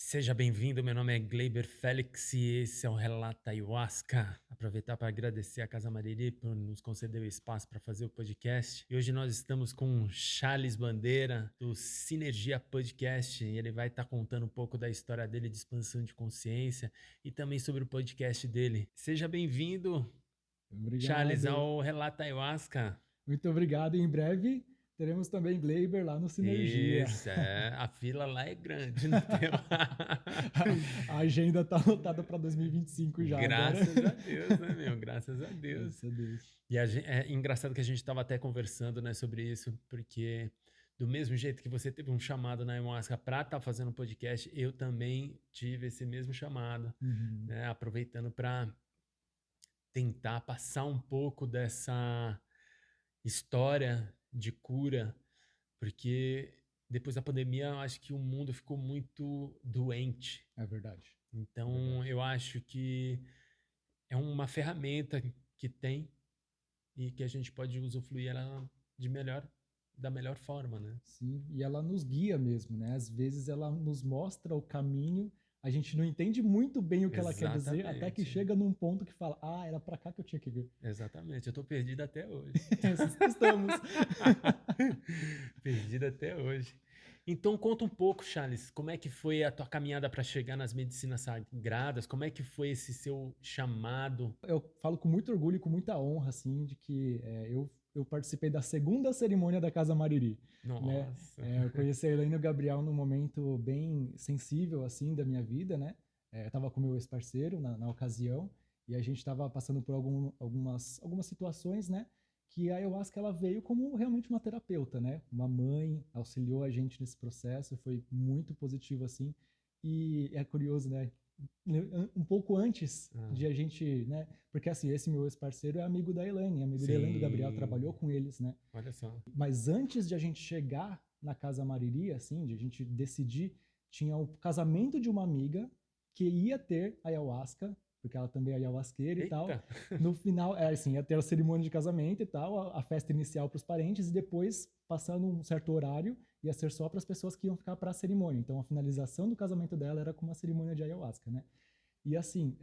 Seja bem-vindo, meu nome é Gleiber Félix e esse é o Relata Ayahuasca. Aproveitar para agradecer a Casa Mariri por nos conceder o espaço para fazer o podcast. E hoje nós estamos com o Charles Bandeira, do Sinergia Podcast, e ele vai estar contando um pouco da história dele de expansão de consciência e também sobre o podcast dele. Seja bem-vindo, Charles, Obrigado, ao Relata Ayahuasca. muito obrigado. Em breve teremos também Gleiber lá no Sinergia. Isso, a fila lá é grande, não tem... A agenda está lotada para 2025 já agora. Graças a Deus, né, meu? Graças a Deus. Graças a Deus. E é engraçado que a gente estava até conversando, né, sobre isso, porque do mesmo jeito que você teve um chamado na Ayahuasca para estar fazendo um podcast, eu também tive esse mesmo chamado, Uhum. né, aproveitando para tentar passar um pouco dessa história de cura, porque depois da pandemia eu acho que o mundo ficou muito doente. É verdade. É Então verdade. eu acho que é uma ferramenta que tem e que a gente pode usufruir ela da melhor forma, né? Sim, e ela nos guia mesmo, né? Às vezes ela nos mostra o caminho, a gente não entende muito bem o que ela quer dizer, até que Exatamente, chega num ponto que fala: "Ah, era para cá que eu tinha que vir". exatamente. Eu tô perdido até hoje. Estamos. Perdido até hoje. Então conta um pouco, Charles, como é que foi a tua caminhada para chegar nas medicinas sagradas? Como é que foi esse seu chamado? Eu falo com muito orgulho e com muita honra, assim, de que eu participei da segunda cerimônia da Casa Mariri, né? Nossa. Eu conheci a Elaine e o Gabriel num momento bem sensível, assim, da minha vida, né? Eu estava com meu ex-parceiro na ocasião e a gente estava passando por algumas situações, né? Que a ayahuasca ela veio como realmente uma terapeuta, né? Uma mãe auxiliou a gente nesse processo, foi muito positivo, assim. E é curioso, né? Um pouco antes Ah, de a gente, né? Porque assim, esse meu ex-parceiro é amigo da Elaine, amigo da Elaine do Gabriel, trabalhou sim. com eles, né? Olha só. Mas antes de a gente chegar na Casa Mariri, assim, de a gente decidir, tinha o casamento de uma amiga que ia ter ayahuasca, porque ela também é ayahuasqueira e tal. Eita. No final, assim, ia ter a cerimônia de casamento e tal, a festa inicial para os parentes, e depois, passando um certo horário, ia ser só para as pessoas que iam ficar para a cerimônia. Então, a finalização do casamento dela era com uma cerimônia de ayahuasca, né? E assim,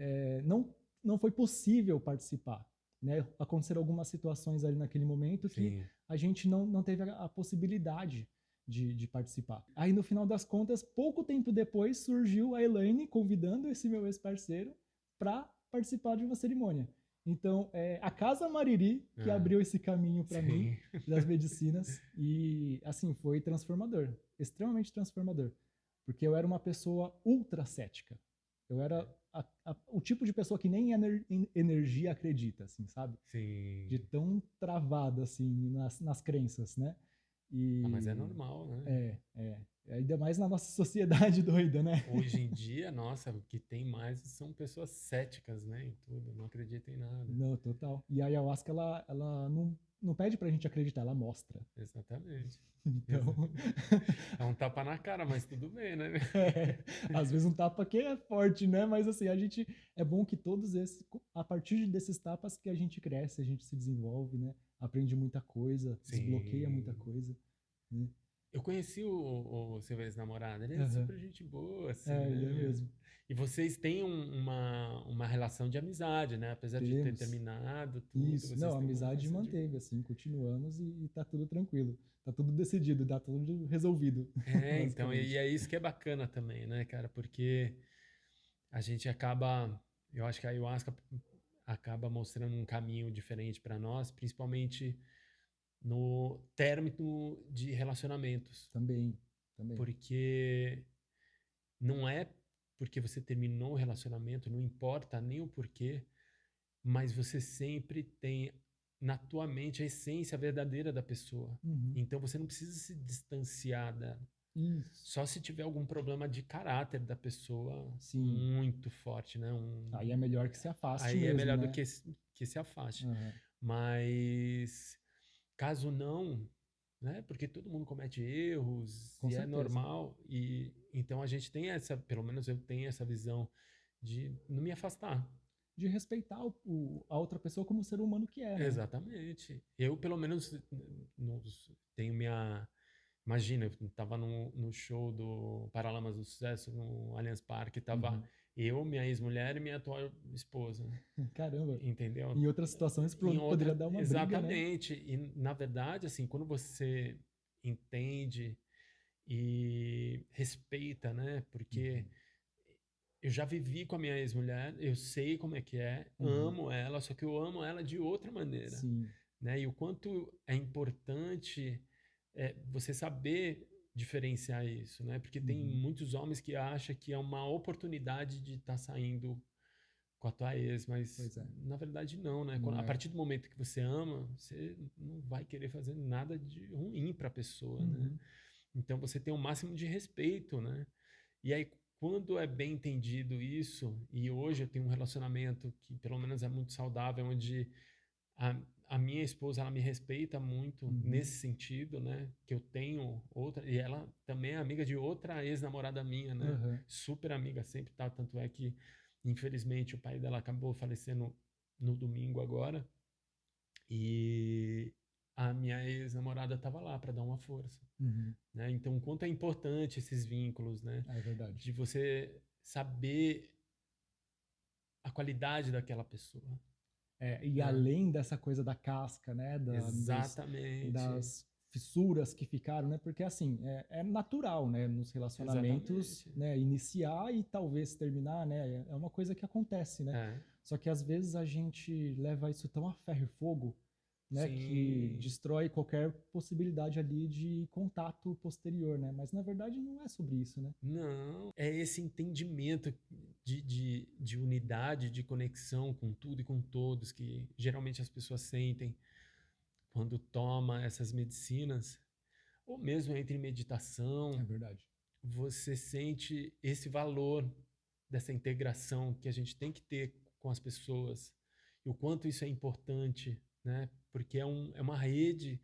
não foi possível participar. Né? Aconteceram algumas situações ali naquele momento que Sim. a gente não teve a possibilidade de participar. Aí, no final das contas, pouco tempo depois, surgiu a Elaine convidando esse meu ex-parceiro para participar de uma cerimônia. Então, a Casa Mariri que Ah, abriu esse caminho para mim sim. das medicinas e, assim, foi transformador, extremamente transformador, porque eu era uma pessoa ultra cética. Eu era o tipo de pessoa que nem em energia acredita, assim, sabe? De Sim. tão travado, assim, nas crenças, né? Ah, mas é E normal, né? ainda mais na nossa sociedade doida, né? Hoje em dia, nossa, o que tem mais são pessoas céticas, né? Em tudo, não acreditam em nada. Não, total. E a ayahuasca, ela não pede pra gente acreditar, ela mostra. Exatamente. Então, Exa- É um tapa na cara, mas tudo bem, né? às vezes um tapa que é forte, né? Mas assim, é bom que todos esses, a partir desses tapas que a gente cresce, a gente se desenvolve, né? Aprende muita coisa, desbloqueia muita Sim. coisa, né? Eu conheci o seu ex-namorado, ele é Aham. super gente boa, assim, Ele é né? mesmo. E vocês têm uma relação de amizade, né? Apesar de ter Temos. terminado tudo, Isso. vocês Não, a têm uma amizade relação de manteve, boa. assim, continuamos e tá tudo tranquilo. Tá tudo decidido, tá tudo resolvido, É, então, e basicamente. é isso que é bacana também, né, cara? Porque a gente acaba, eu acho que a ayahuasca acaba mostrando um caminho diferente para nós, principalmente no término de relacionamentos, Também, também. porque não é porque você terminou o relacionamento, não importa nem o porquê, mas você sempre tem na tua mente a essência verdadeira da pessoa. Uhum. Então você não precisa se distanciar dela. Isso. Só se tiver algum problema de caráter da pessoa Sim. muito forte, né? Aí é melhor que se afaste Aí é mesmo, melhor do né? que se afaste. Aham. Mas caso não, né? Porque todo mundo comete erros Com e é certeza. normal. E então a gente tem essa, pelo menos eu tenho essa visão de não me afastar. De respeitar a outra pessoa como ser humano que é, né? Exatamente. Eu, pelo menos, tenho Imagina, eu tava no show do Paralamas do Sucesso, no Allianz Parque, tava Uhum. eu, minha ex-mulher e minha atual esposa, Caramba. entendeu? Em outras situações Em poderia outra, dar uma briga, né? exatamente. E na verdade, assim, quando você entende e respeita, né? Porque Uhum. eu já vivi com a minha ex-mulher, eu sei como é que é, Uhum. amo ela, só que eu amo ela de outra maneira, Sim. né? E o quanto é importante você saber diferenciar isso, né? Porque tem Uhum. muitos homens que acham que é uma oportunidade de estar saindo com a tua ex, mas Pois é. na verdade não, né? Não A é. partir do momento que você ama, você não vai querer fazer nada de ruim para a pessoa, né? Uhum. Então você tem o máximo de respeito, né? E aí quando é bem entendido isso, e hoje eu tenho um relacionamento que pelo menos é muito saudável, onde a, a minha esposa ela me respeita muito Uhum. nesse sentido, né? Que eu tenho outra e ela também é amiga de outra ex-namorada minha, né? Aham. Super amiga sempre, tá? Tanto é que infelizmente o pai dela acabou falecendo no domingo agora e a minha ex-namorada estava lá para dar uma força, Uhum. né? Então, o quanto é importante esses vínculos, né? É verdade. De você saber a qualidade daquela pessoa, É, e né? além dessa coisa da casca, né, Exatamente, das fissuras que ficaram, né, porque assim, é natural, né, nos relacionamentos, exatamente. né, iniciar e talvez terminar, né, é uma coisa que acontece, né, É, só que às vezes a gente leva isso tão a ferro e fogo, né, que sim. destrói qualquer possibilidade ali de contato posterior, né, mas na verdade não é sobre isso, né. Não, é esse entendimento de unidade, de conexão com tudo e com todos que geralmente as pessoas sentem quando toma essas medicinas, ou mesmo entre É meditação, verdade. você sente esse valor dessa integração que a gente tem que ter com as pessoas e o quanto isso é importante, né? Porque é uma rede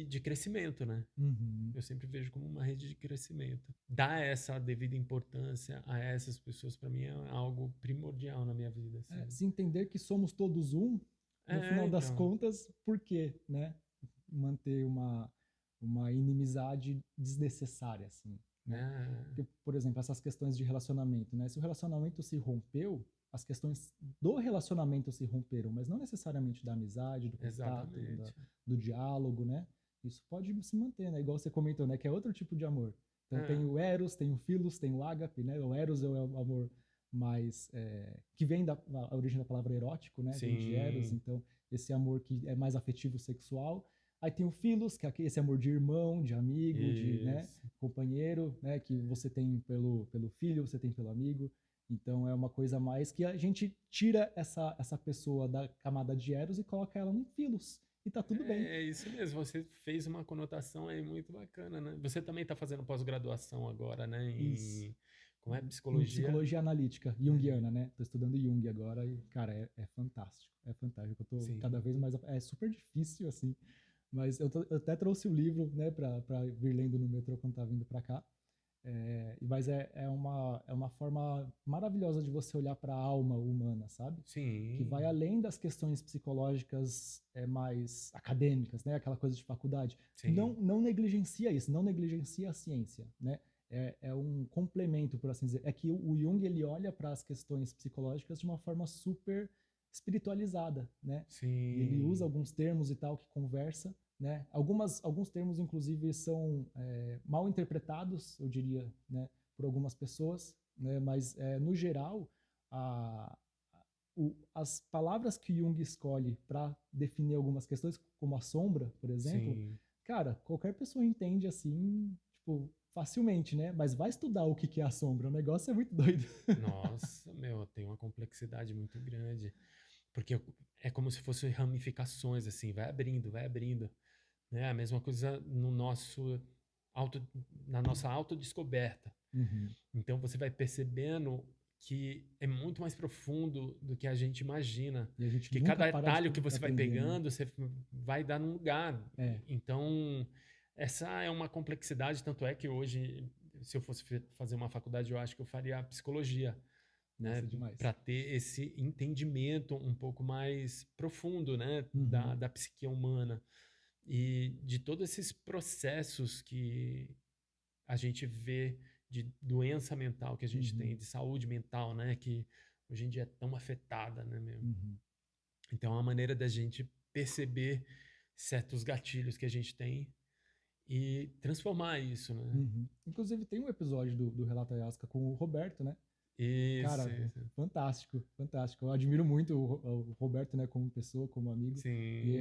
de crescimento, né? Uhum. Eu sempre vejo como uma rede de crescimento. Dar essa devida importância a essas pessoas, para mim, é algo primordial na minha vida, É, assim. se entender que somos todos um, no final das Então. contas, por quê, né? Manter uma inimizade desnecessária, assim, né? É, Porque, por exemplo, essas questões de relacionamento, né? Se o relacionamento se rompeu, as questões do relacionamento se romperam, mas não necessariamente da amizade, do contato, exatamente. do diálogo, né? Isso pode se manter, né? Igual você comentou, né? Que é outro tipo de amor. Então tem É, o Eros, tem o Philos, tem o Ágape, né? O Eros é o amor mais que vem da a origem da palavra erótico, né? Vem de Eros, sim, então esse amor que é mais afetivo sexual. Aí tem o Philos, que é esse amor de irmão, de amigo, de, né, isso. companheiro, né, que você tem pelo filho, você tem pelo amigo. Então é uma coisa mais que a gente tira essa pessoa da camada de Eros e coloca ela num Philos. E tá tudo bem. É isso mesmo, você fez uma conotação aí muito bacana, né? Você também está fazendo pós-graduação agora, né? Isso. Como é? Em Psicologia? psicologia analítica, É, junguiana, né? Tô estudando Jung agora e, cara, é fantástico. É fantástico. Eu tô cada sim, vez mais. É super difícil, assim. Mas eu até trouxe o livro, né, pra vir lendo no metrô quando tá vindo pra cá. Mas é uma forma maravilhosa de você olhar para a alma humana, sabe? Que vai sim, além das questões psicológicas mais acadêmicas, né? Aquela coisa de faculdade. sim, Não negligencia isso, não negligencia a ciência, né? É um complemento, por assim dizer. É que o Jung ele olha para as questões psicológicas de uma forma super espiritualizada, né? E ele usa sim, alguns termos e tal que conversa, né? Alguns termos, inclusive, são mal interpretados, eu diria, né, por algumas pessoas, né? Mas, no geral, a, as palavras que Jung escolhe para definir algumas questões, como a sombra, por exemplo, sim. cara, qualquer pessoa entende assim, tipo, facilmente, né? Mas vai estudar o que é a sombra, o negócio é muito doido. Nossa, meu, tem uma complexidade muito grande. Porque é como se fossem ramificações, assim, vai abrindo, né? A mesma coisa no nosso auto, na nossa autodescoberta. Uhum. Então você vai percebendo que é muito mais profundo do que a gente imagina. E a gente Que nunca cada para de atalho que você vai aprender, né? pegando, você vai dar num lugar. É, Então, essa é uma complexidade, tanto é que hoje, se eu fosse fazer uma faculdade, eu acho que eu faria psicologia, né, nossa, demais. para ter esse entendimento um pouco mais profundo, né, Uhum. da psique humana. e de todos esses processos que a gente vê de doença mental que a gente Uhum, tem, de saúde mental, né? Que hoje em dia é tão afetada, né, meu? uhum, Então, é uma maneira da gente perceber certos gatilhos que a gente tem e transformar isso, né? uhum. Inclusive, tem um episódio do Relato Ayahuasca com o Roberto, né? Isso, Cara, isso. fantástico, fantástico. Eu admiro muito o Roberto, né, como pessoa, como amigo. E Sim,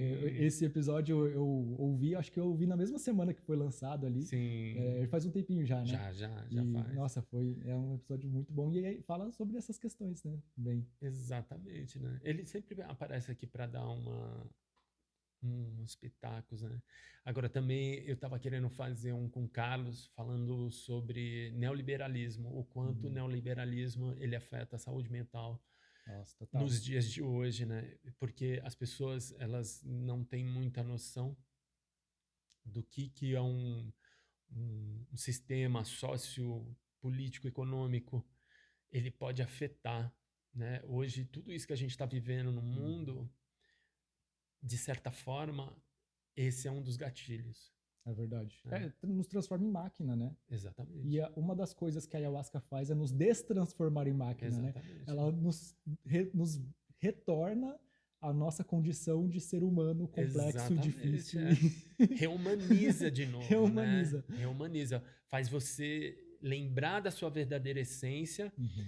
esse episódio eu ouvi, acho que eu ouvi na mesma semana que foi lançado ali. sim. Faz um tempinho já, né? Já E, faz. nossa, é um episódio muito bom. E aí fala sobre essas questões, né? Bem. Exatamente, né? Ele sempre aparece aqui para dar uns pitacos, né? Agora também eu estava querendo fazer um com o Carlos falando sobre neoliberalismo, o quanto o Hum, neoliberalismo ele afeta a saúde mental nossa, total. nos dias de hoje, né? Porque as pessoas elas não têm muita noção do que é um sistema sociopolítico econômico, ele pode afetar, né? Hoje tudo isso que a gente está vivendo no Uhum. mundo, de certa forma, esse é um dos gatilhos, É verdade. né? Nos transforma em máquina, né? E Exatamente. uma das coisas que a ayahuasca faz é nos destransformar em máquina, né? Exatamente. Ela nos retorna à nossa condição de ser humano complexo, Exatamente, difícil é. e Reumaniza de novo, né? reumaniza. Reumaniza. Faz você lembrar da sua verdadeira essência Uhum.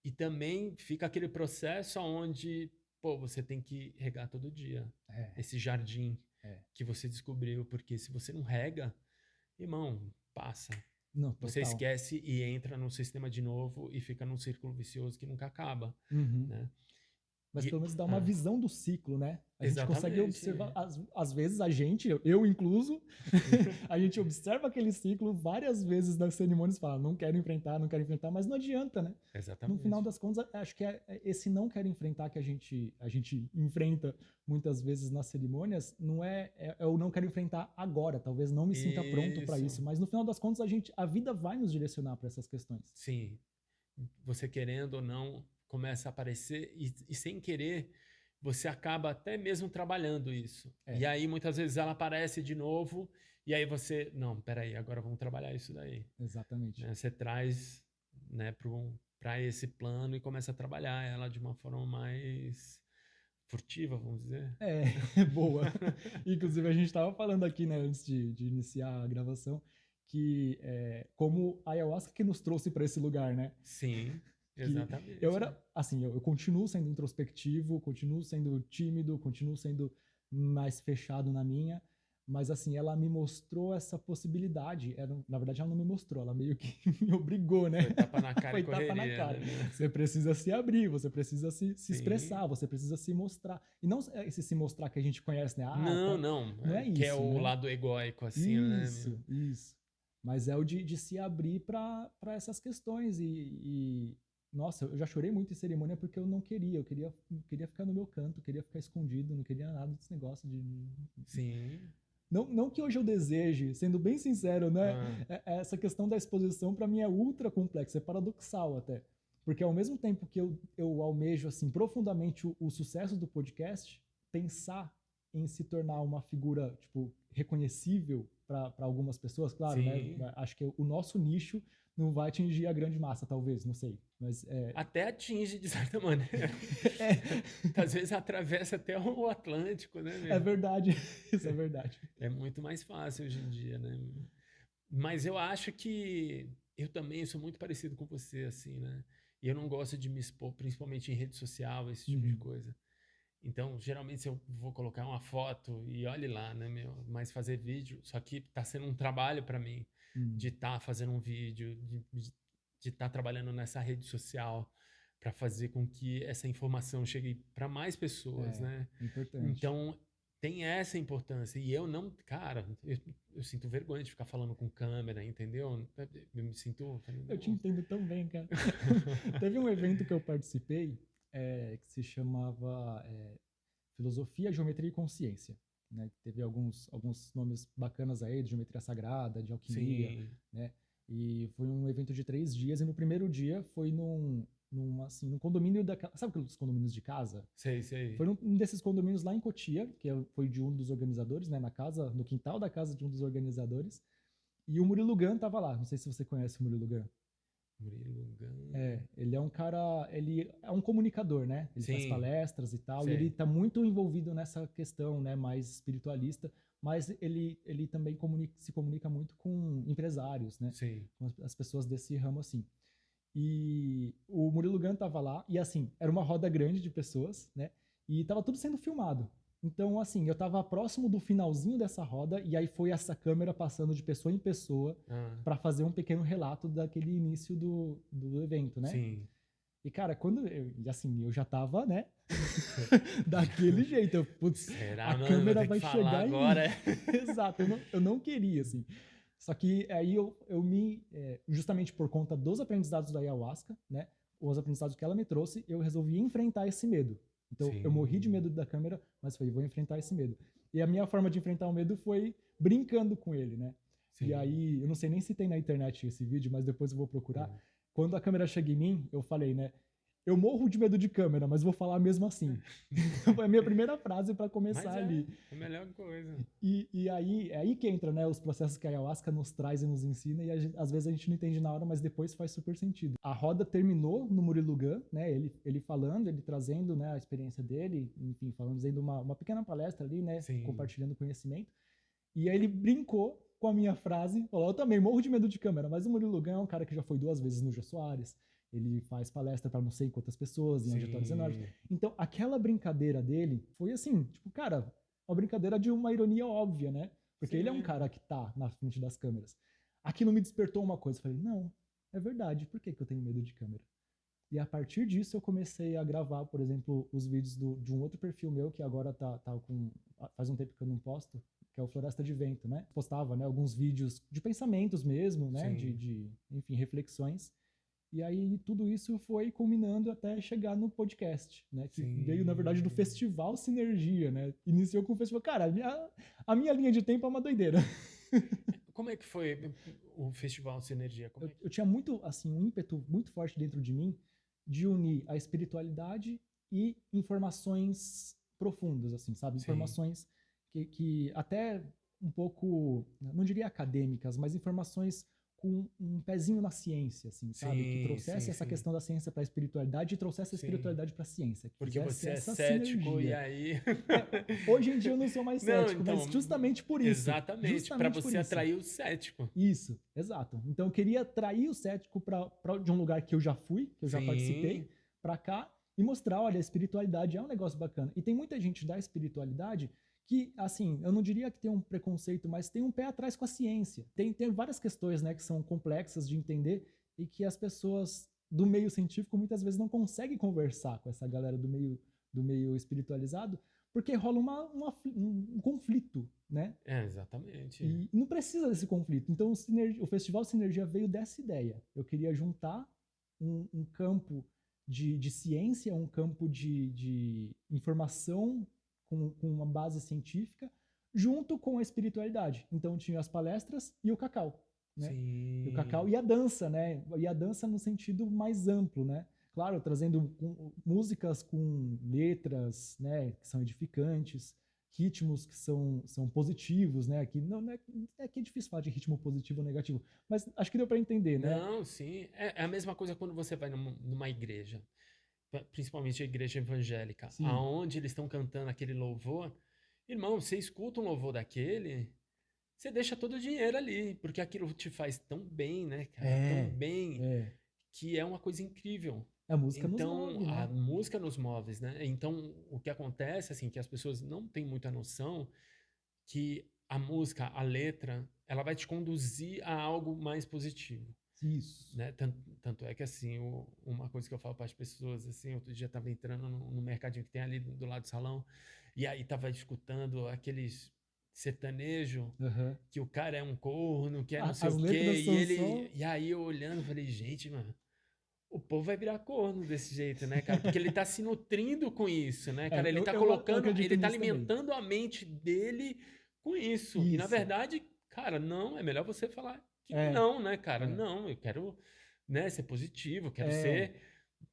e também fica aquele processo onde, pô, você tem que regar todo dia É, esse jardim é. que você descobriu, porque se você não rega, irmão, passa. Não, Você total. esquece e entra no sistema de novo e fica num círculo vicioso que nunca acaba, Uhum. né? Mas E, pelo menos dá uma ah, visão do ciclo, né? A gente consegue observar, exatamente. às vezes a gente, eu incluso, a gente observa aquele ciclo várias vezes nas cerimônias e fala, não quero enfrentar, mas não adianta, né? No final Exatamente. das contas, acho que é esse não quero enfrentar que a gente enfrenta muitas vezes nas cerimônias, não é o não quero enfrentar agora, talvez não me sinta pronto para Isso. isso, mas no final das contas a vida vai nos direcionar para essas questões. Sim. Você querendo ou não, começa a aparecer e sem querer, você acaba até mesmo trabalhando isso. E É, aí, muitas vezes, ela aparece de novo e aí você, não, peraí, agora vamos trabalhar isso daí. exatamente. Né? Você traz, né, para esse plano e começa a trabalhar ela de uma forma mais furtiva, vamos dizer. É, boa. Inclusive, a gente estava falando aqui, né, antes de iniciar a gravação, que como a ayahuasca que nos trouxe para esse lugar, né? Sim, Que eu exatamente. era, assim, eu continuo sendo introspectivo, continuo sendo tímido, continuo sendo mais fechado na minha, mas, assim, ela me mostrou essa possibilidade. Na verdade, ela não me mostrou, ela meio que me obrigou, né? Foi tapa na cara e Foi tapa na correria, cara. né, meu? Você precisa se abrir, você precisa se expressar, Sim. você precisa se mostrar. E não esse se mostrar que a gente conhece, né? Ah, Não, tá. não. Não é Que é isso, o né? lado egóico, assim, né, meu? Isso, isso. Mas é o de se abrir para essas questões. Nossa, eu já chorei muito em cerimônia porque eu não queria. Eu queria ficar no meu canto, queria ficar escondido, não queria nada desse negócio Sim. não que hoje eu deseje, sendo bem sincero, né? Ah, Essa questão da exposição para mim é ultra complexa, é paradoxal até. Porque ao mesmo tempo que eu almejo assim profundamente o sucesso do podcast, pensar em se tornar uma figura tipo reconhecível para algumas pessoas, claro, né? sim. Acho que o nosso nicho não vai atingir a grande massa, talvez, não sei. Mas Até atinge de certa maneira. é, Às vezes atravessa até o Atlântico, né, é meu? verdade, isso é verdade. É muito mais fácil hoje em dia, né? Mas eu acho que eu também sou muito parecido com você, assim, né? E eu não gosto de me expor, principalmente em rede social, esse tipo de Uhum, coisa. Então, geralmente, se eu vou colocar uma foto e olhe lá, né, meu? Mas fazer vídeo, só que tá sendo um trabalho para mim de uhum. estar fazendo um vídeo, de estar trabalhando nessa rede social para fazer com que essa informação chegue para mais pessoas, né? É importante. Então, tem essa importância. E eu não, cara, eu sinto vergonha de ficar falando com câmera, entendeu? Eu me sinto, falei, Eu te não. entendo tão bem, cara. Teve um evento que eu participei que se chamava Filosofia, Geometria e Consciência. Né? Teve alguns nomes bacanas aí, de geometria sagrada, de alquimia, Sim, né? E foi um evento de 3 dias, e no primeiro dia foi assim, num condomínio sabe aqueles condomínios de casa? Sei. Foi num desses condomínios lá em Cotia, que foi de um dos organizadores, né, no quintal da casa de um dos organizadores. E o Murilo Gun tava lá. Não sei se você conhece o Murilo Gun. Murilo Gun. Ele é um cara, ele é um comunicador, né? Ele faz Sim, palestras e tal, e ele sei. tá muito envolvido nessa questão, né, mais espiritualista, mas ele também se comunica muito com empresários, né? Sim. Com as pessoas desse ramo assim. E o Murilo Gun tava lá, e assim, era uma roda grande de pessoas, né? E tava tudo sendo filmado. Então, assim, eu tava próximo do finalzinho dessa roda, e aí foi essa câmera passando de pessoa em pessoa Ah, para fazer um pequeno relato daquele início do evento, né? sim. E, cara, eu já tava, né? Daquele jeito. Putz, a Será, mano? Vou câmera ter que vai falar chegar em mim. agora. Exato, eu não queria, assim. Só que aí justamente por conta dos aprendizados da ayahuasca, né? Os aprendizados que ela me trouxe, eu resolvi enfrentar esse medo. Então, eu morri de Sim, medo da câmera, mas falei, vou enfrentar esse medo. E a minha forma de enfrentar o medo foi brincando com ele, né? E sim. aí, eu não sei nem se tem na internet esse vídeo, mas depois eu vou procurar. Hum. Quando a câmera chega em mim, eu falei, né? Eu morro de medo de câmera, mas vou falar mesmo assim. Foi a minha primeira frase para Mas começar é, ali. a melhor coisa. E aí é aí que entra, né, os processos que a ayahuasca nos traz e nos ensina, e às vezes a gente não entende na hora, mas depois faz super sentido. A roda terminou no Murilo Gun, né, ele falando, ele trazendo, né, a experiência dele, enfim, falando, fazendo uma pequena palestra ali, né, Sim. compartilhando conhecimento. E aí ele brincou com a minha frase, falou, eu também morro de medo de câmera, mas o Murilo Gun é um cara que já foi 2 vezes no Jô Soares, ele faz palestra para não sei quantas pessoas em auditórios enormes. Sim. Então, aquela brincadeira dele foi assim, tipo, cara, uma brincadeira de uma ironia óbvia, né? Porque ele é um Sim. cara que tá na frente das câmeras. Aquilo me despertou uma coisa. Eu falei, não, é verdade, por que eu tenho medo de câmera? E a partir disso eu comecei a gravar, por exemplo, os vídeos de um outro perfil meu, que agora faz um tempo que eu não posto, que é o Floresta de Vento, né? Postava, né, alguns vídeos de pensamentos mesmo, né? Sim. Enfim, reflexões. E aí tudo isso foi culminando até chegar no podcast, né? Que veio, na verdade, do Sim. Festival Sinergia, né? Iniciou com o festival. Cara, a minha linha de tempo é uma doideira. Como é que foi o Festival Sinergia? Como Eu, é que... eu tinha muito, assim, um ímpeto muito forte dentro de mim de unir a espiritualidade e informações profundas, assim, sabe? Sim. Informações que até um pouco, não diria acadêmicas, mas informações com um pezinho na ciência, assim, sabe? Que Sim, trouxesse sim, essa sim. questão da ciência para a espiritualidade e trouxesse a Sim. espiritualidade para a ciência, que Porque fizesse você é essa cético e sinergia. aí. Hoje em dia eu não sou mais Não, cético, então, mas justamente por isso. exatamente, para Justamente por você isso. atrair o cético. Isso, exato. Então eu queria atrair o cético de um lugar que eu já fui, que eu já Sim, participei, para cá e mostrar, olha, a espiritualidade é um negócio bacana. E tem muita gente da espiritualidade que, assim, eu não diria que tem um preconceito, mas tem um pé atrás com a ciência. Tem várias questões, né, que são complexas de entender e que as pessoas do meio científico muitas vezes não conseguem conversar com essa galera do meio espiritualizado, porque rola um conflito, né? exatamente. E não precisa desse conflito. Então, o Festival Sinergia veio dessa ideia. Eu queria juntar um campo de ciência, um campo de informação com uma base científica, junto com a espiritualidade. Então, tinha as palestras e o cacau, né? E o cacau Sim, e a dança, né? E a dança no sentido mais amplo, né? Claro, trazendo músicas com letras, né, que são edificantes, ritmos que são positivos, né? Que não é que é difícil falar de ritmo positivo ou negativo, mas acho que deu para entender, né? não, sim. É a mesma coisa quando você vai numa igreja, principalmente a igreja evangélica, Sim, aonde eles estão cantando aquele louvor. Irmão, você escuta um louvor daquele, você deixa todo o dinheiro ali, porque aquilo te faz tão bem, né, cara? Tão é, bem, é. que é uma coisa incrível. A música nos Então, move, a né? música nos move, né? Então, o que acontece, assim, que as pessoas não têm muita noção, que a música, a letra, ela vai te conduzir a algo mais positivo, Isso. né? Tanto é que, assim, uma coisa que eu falo para as pessoas, assim, outro dia estava entrando no mercadinho que tem ali do lado do salão, e aí estava escutando aqueles sertanejo, Uhum. que o cara é um corno, que é não sei As o letras quê, são só. e aí eu olhando, falei, gente, mano, o povo vai virar corno desse jeito, né, cara? Porque ele tá se nutrindo com isso, né, É, cara? Ele eu, tá eu colocando, acredito ele tá nisso também. alimentando a mente dele com isso. E na Isso. verdade, cara, não, é melhor você falar que É, não, né, cara? é, Não, eu quero, né, ser positivo, eu quero é. ser.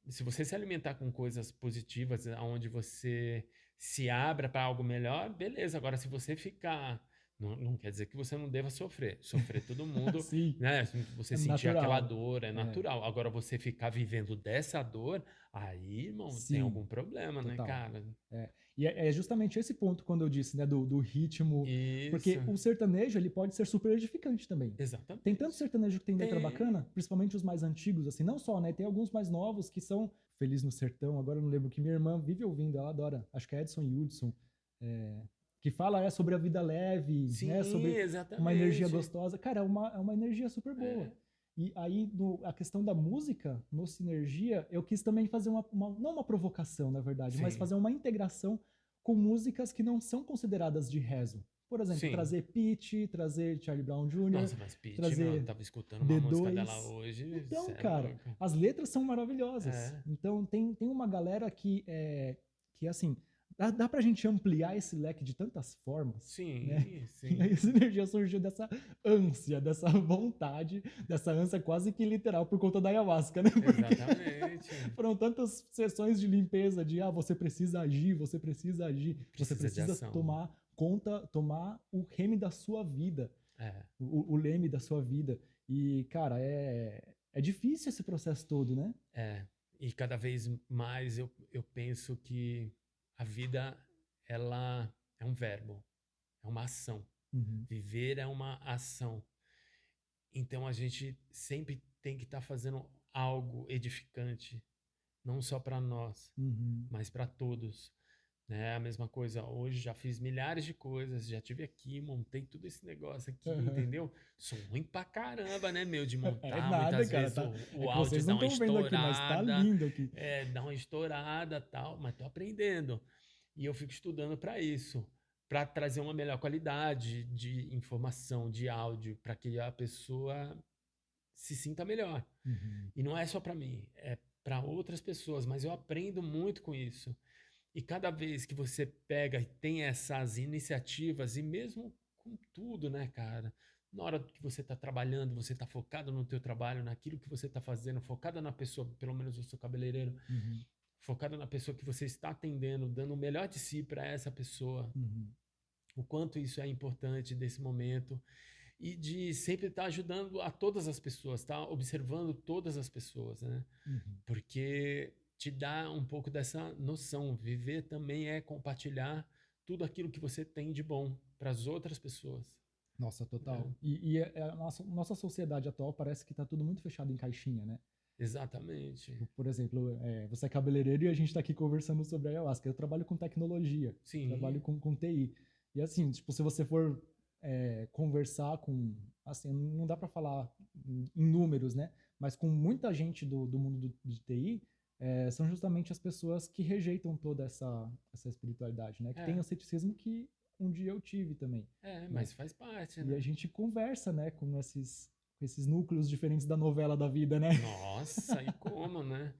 Se você se alimentar com coisas positivas, onde você se abra para algo melhor, beleza. Agora, se você ficar. Não quer dizer que você não deva sofrer. Sofrer todo mundo, Sim, né? Você é sentir aquela natural. dor é É, natural. Agora, você ficar vivendo dessa dor, aí, irmão, tem sim, algum problema, né, total. cara? É. E é justamente esse ponto quando eu disse, né, do ritmo, Isso, porque o sertanejo ele pode ser super edificante também. Tem tanto exatamente. sertanejo que tem letra Tem. bacana, principalmente os mais antigos, assim, não só, né? Tem alguns mais novos que são Feliz no Sertão, agora eu não lembro que minha irmã vive ouvindo, ela adora, acho que é Edson Hudson, é, que fala sobre a vida leve, né? Sim, Sobre uma energia exatamente. gostosa. Cara, é uma energia super boa. É, E aí, a questão da música, no Sinergia, eu quis também fazer não uma provocação, na verdade, mas sim, fazer uma integração com músicas que não são consideradas de rezo. Por exemplo, sim. trazer Pitty, trazer Charlie Brown Jr., Nossa, mas Pitty, meu, eu trazer tava escutando uma música dela D2. hoje, cê Então, é cara, louco. as letras são maravilhosas. É, Então, tem uma galera que assim, dá pra gente ampliar esse leque de tantas formas, né? sim, E aí essa sim, energia surgiu dessa ânsia, dessa vontade, dessa ânsia quase que literal por conta da ayahuasca, né? Porque exatamente. foram tantas sessões de limpeza de você precisa agir, você Precisa de precisa ação. tomar conta, tomar o reme da sua vida, É, o leme da sua vida. E, cara, é difícil esse processo todo, né? é. E cada vez mais eu penso que a vida, ela é um verbo, é uma ação. Uhum, Viver é uma ação. Então a gente sempre tem que estar fazendo algo edificante, não só para nós, uhum, mas para todos. Né? A mesma coisa, hoje já fiz milhares de coisas, já tive aqui, montei tudo esse negócio aqui, uhum. entendeu? Sou ruim pra caramba, né, meu, de É montar. nada, Muitas cara, vezes tá? É o que áudio vocês dá não uma estão vendo aqui, mas tá estourada, lindo aqui. dá uma estourada tal, mas tô aprendendo. E eu fico estudando para isso, para trazer uma melhor qualidade de informação, de áudio, para que a pessoa se sinta melhor. Uhum. E não é só para mim, é para outras pessoas, mas eu aprendo muito com isso. E cada vez que você pega e tem essas iniciativas, e mesmo com tudo, né, cara? Na hora que você está trabalhando, você está focado no teu trabalho, naquilo que você está fazendo, focado na pessoa, pelo menos eu sou cabeleireiro, Uhum, focado na pessoa que você está atendendo, dando o melhor de si para essa pessoa. uhum, O quanto isso é importante desse momento e de sempre estar ajudando a todas as pessoas, tá? Observando todas as pessoas, né? uhum. Porque te dá um pouco dessa noção. Viver também é compartilhar tudo aquilo que você tem de bom para as outras pessoas. Nossa, total. Né? A nossa sociedade atual parece que tá tudo muito fechado em caixinha, né? Exatamente. Tipo, por exemplo, você é cabeleireiro e a gente tá aqui conversando sobre a ayahuasca. Eu trabalho com tecnologia, trabalho Sim, com TI. E assim, tipo, se você for conversar com, assim, não dá para falar em números, né? Mas com muita gente do mundo de TI, são justamente as pessoas que rejeitam toda essa espiritualidade, né? Que tem é, o ceticismo que um dia eu tive também, né? mas faz parte, E a né? gente conversa, né, com esses núcleos diferentes da novela da vida, né? Nossa, e como, né?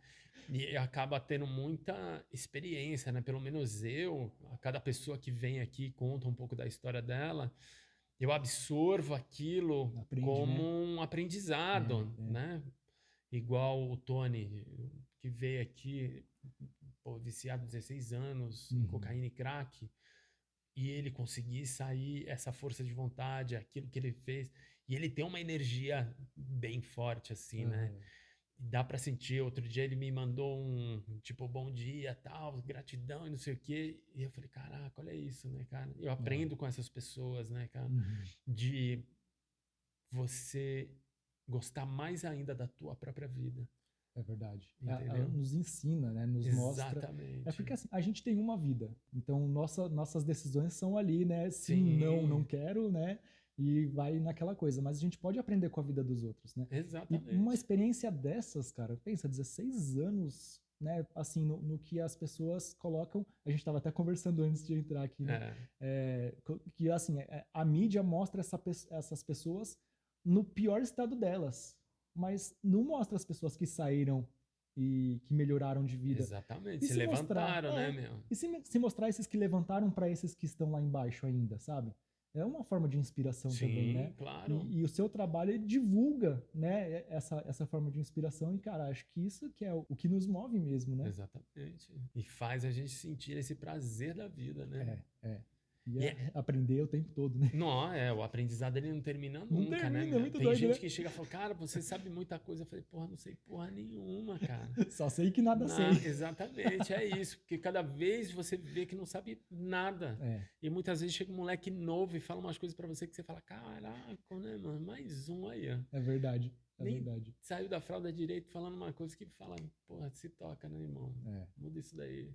E acaba tendo muita experiência, né? Pelo menos eu, a cada pessoa que vem aqui e conta um pouco da história dela, eu absorvo aquilo Aprende, como né? um aprendizado, É. né? Igual o Tony, que veio aqui, pô, viciado 16 anos em Uhum. cocaína e crack, e ele conseguir sair, essa força de vontade, aquilo que ele fez, e ele tem uma energia bem forte, assim, né? Aham. Dá pra sentir. Outro dia ele me mandou um tipo, bom dia, tal, gratidão e não sei o quê. E eu falei, caraca, olha isso, né, cara? Eu É. aprendo com essas pessoas, né, cara? Uhum. De você gostar mais ainda da tua própria vida, É verdade. entendeu? Nos ensina, né? Nos mostra. É Exatamente. porque assim, a gente tem uma vida. Então, nossas decisões são ali, né? Sim, não, não Sim, quero, né? E vai naquela coisa. Mas a gente pode aprender com a vida dos outros, né? E uma exatamente. experiência dessas, cara, pensa, 16 anos, né? Assim, no que as pessoas colocam. A gente estava até conversando antes de entrar aqui, né? É, Que assim, a mídia mostra essas pessoas no pior estado delas, mas não mostra as pessoas que saíram e que melhoraram de vida. exatamente. E Se se mostrar, levantaram, né, meu? se mostrar esses que levantaram para esses que estão lá embaixo ainda, sabe? é uma forma de inspiração também, Sim, né? claro. E o seu trabalho ele divulga, né, essa forma de inspiração e, cara, acho que isso que é o que nos move mesmo, né? Exatamente. E faz a gente sentir esse prazer da vida, né? É. E E é, aprender o tempo todo, né? não, o aprendizado ele não termina Não nunca, né, termina, é meu? muito Tem doido, gente né? que chega e fala, cara, você sabe muita coisa. Eu falei, porra, não sei porra nenhuma, cara. Só sei que nada sei. Não, exatamente, é isso. Porque cada vez você vê que não sabe nada. É, E muitas vezes chega um moleque novo e fala umas coisas pra você que você fala, caraca, né, mano? Mais um aí, ó. é verdade, é Nem verdade. saiu da fralda direito falando uma coisa que fala, porra, se toca, né, irmão? É. Muda isso daí.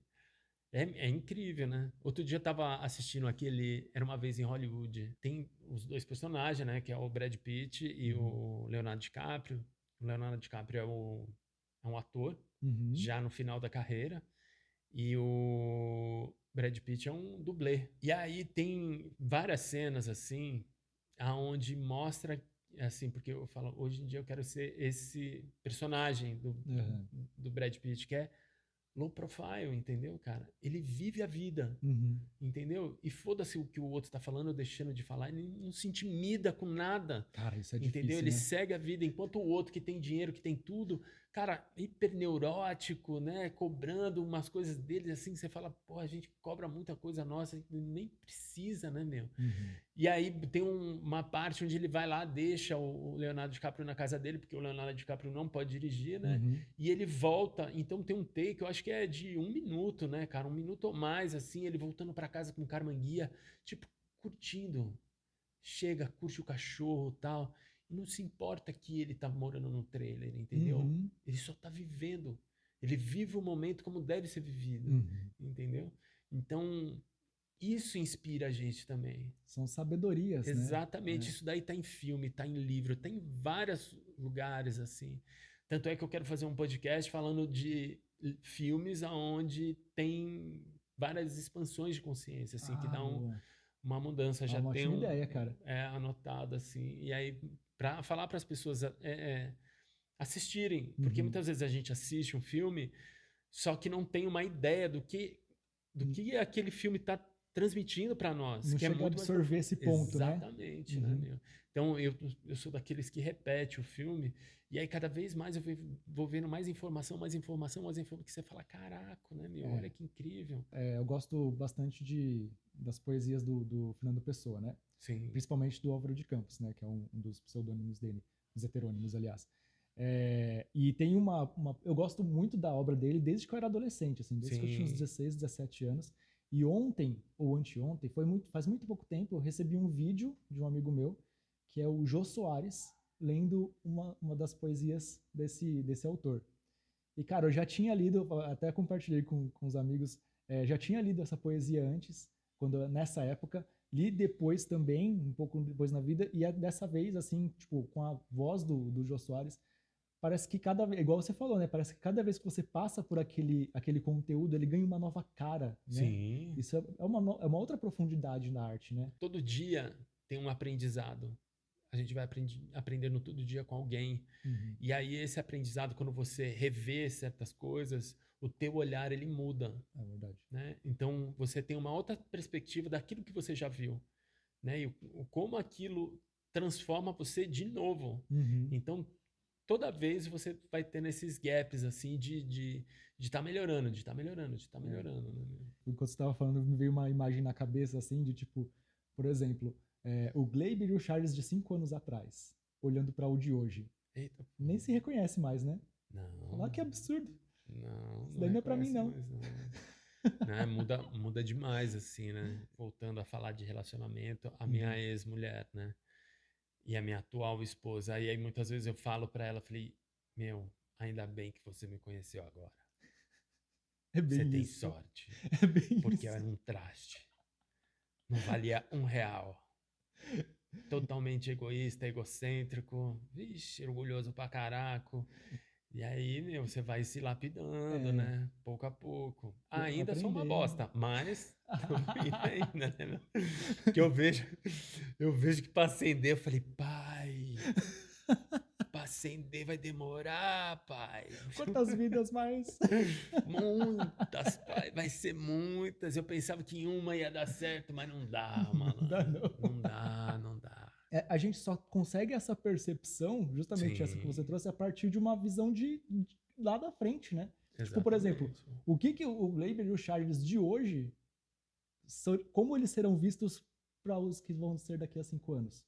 É incrível, né? Outro dia eu tava assistindo aquele Era Uma Vez em Hollywood. Tem os dois personagens, né? Que é o Brad Pitt e Uhum. o Leonardo DiCaprio. O Leonardo DiCaprio é um ator, Uhum. já no final da carreira. E o Brad Pitt é um dublê. E aí tem várias cenas, assim, aonde mostra, assim, porque eu falo, hoje em dia eu quero ser esse personagem Uhum. do Brad Pitt, que é low profile, entendeu, cara? Ele vive a vida, Uhum. entendeu? E foda-se o que o outro tá falando ou deixando de falar, ele não se intimida com nada, Cara, isso é entendeu? difícil, Ele né? segue a vida, enquanto o outro que tem dinheiro, que tem tudo, cara, hiper neurótico, né? Cobrando umas coisas dele, assim, você fala, pô, a gente cobra muita coisa nossa, nem precisa, né, meu? Uhum. E aí tem uma parte onde ele vai lá, deixa o Leonardo DiCaprio na casa dele, porque o Leonardo DiCaprio não pode dirigir, né? Uhum. E ele volta, então tem um take, eu acho que é de 1 minuto, né, cara? 1 minuto ou mais, assim, ele voltando pra casa com o Carmanguia, tipo, curtindo. Chega, curte o cachorro e tal. E não se importa que ele tá morando no trailer, entendeu? Uhum. Ele só tá vivendo. Ele vive o momento como deve ser vivido, Uhum. entendeu? Então, isso inspira a gente também. São sabedorias, né? Exatamente, isso daí tá em filme, tá em livro, tá em vários lugares assim. Tanto é que eu quero fazer um podcast falando de filmes aonde tem várias expansões de consciência, assim, que Ah, dão boa. uma mudança. É Já uma tem ótima ideia, cara. anotado assim. E aí para falar para as pessoas assistirem, porque Uhum. muitas vezes a gente assiste um filme só que não tem uma ideia do que aquele filme está transmitindo para nós, Não que é chega a muito mais absorver profundo. esse ponto, né? Exatamente, né, Uhum. meu? Então, eu sou daqueles que repete o filme, e aí cada vez mais eu vou vendo mais informação, que você fala, caraca, né, meu? É, Olha que incrível. eu gosto bastante das poesias do Fernando Pessoa, né? Sim, Principalmente do Álvaro de Campos, né? Que é um dos pseudônimos dele, dos heterônimos, aliás. E tem eu gosto muito da obra dele desde que eu era adolescente, assim, desde que eu tinha uns sim. 16, 17 anos. E ontem, ou anteontem, faz muito pouco tempo, eu recebi um vídeo de um amigo meu, que é o Jô Soares, lendo uma das poesias desse autor. E, cara, eu já tinha lido, até compartilhei com os amigos, já tinha lido essa poesia antes, nessa época. Li depois também, um pouco depois na vida, e dessa vez, assim, tipo, com a voz do Jô Soares, parece que cada vez, igual você falou, né? Parece que cada vez que você passa por aquele conteúdo, ele ganha uma nova cara, né? Sim. Isso é uma outra profundidade na arte, né? Todo dia tem um aprendizado. A gente vai aprendendo todo dia com alguém. Uhum. E aí esse aprendizado, quando você revê certas coisas, o teu olhar ele muda, É verdade. né? Então você tem uma outra perspectiva daquilo que você já viu, né? E como aquilo transforma você de novo. Uhum. Então toda vez você vai tendo esses gaps assim de estar melhorando, de estar melhorando, de estar É. melhorando, né? Enquanto você estava falando, me veio uma imagem na cabeça, assim, de tipo, por exemplo, o Gleiber e o Charles de 5 anos atrás, olhando para o de hoje. Eita, Nem se reconhece mais, né? não, Falar que absurdo. não, Isso não daí não é pra mim, reconhece não. mais não. Né? Muda demais, assim, né? Voltando a falar de relacionamento, a minha Uhum. ex-mulher, né? E a minha atual esposa. Aí muitas vezes eu falo pra ela, falei, meu, ainda bem que você me conheceu agora. É Você bem tem isso. sorte, É bem porque eu isso. era um traste. Não valia R$ 1. Totalmente egoísta, egocêntrico, vixe, orgulhoso pra caraco. E aí, meu, você vai se lapidando, É, né? Pouco a pouco. Ainda sou uma aprendendo. bosta, mas também ainda, né? Que eu vejo que pra acender, eu falei, pai, pra acender vai demorar, pai. Quantas vidas mais? Muitas, pai. Vai ser muitas. Eu pensava que uma ia dar certo, mas não dá, mano. Não dá, não. Não dá, não dá. A gente só consegue essa percepção, justamente essa que você Sim, trouxe, a partir de uma visão de lá da frente, né? Tipo, por exemplo, exatamente. o que o Gleiber e o Charles de hoje, como eles serão vistos para os que vão ser daqui a 5 anos,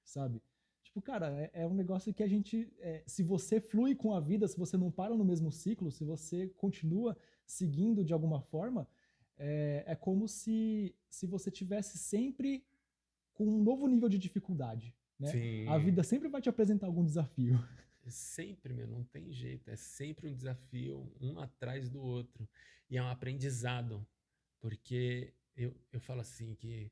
sabe? Tipo, cara, é um negócio que a gente, se você flui com a vida, se você não para no mesmo ciclo, se você continua seguindo de alguma forma, é como se você tivesse sempre com um novo nível de dificuldade, né? A Sim. vida sempre vai te apresentar algum desafio. Sempre, meu, não tem jeito. É sempre um desafio, um atrás do outro. E é um aprendizado, porque eu falo assim que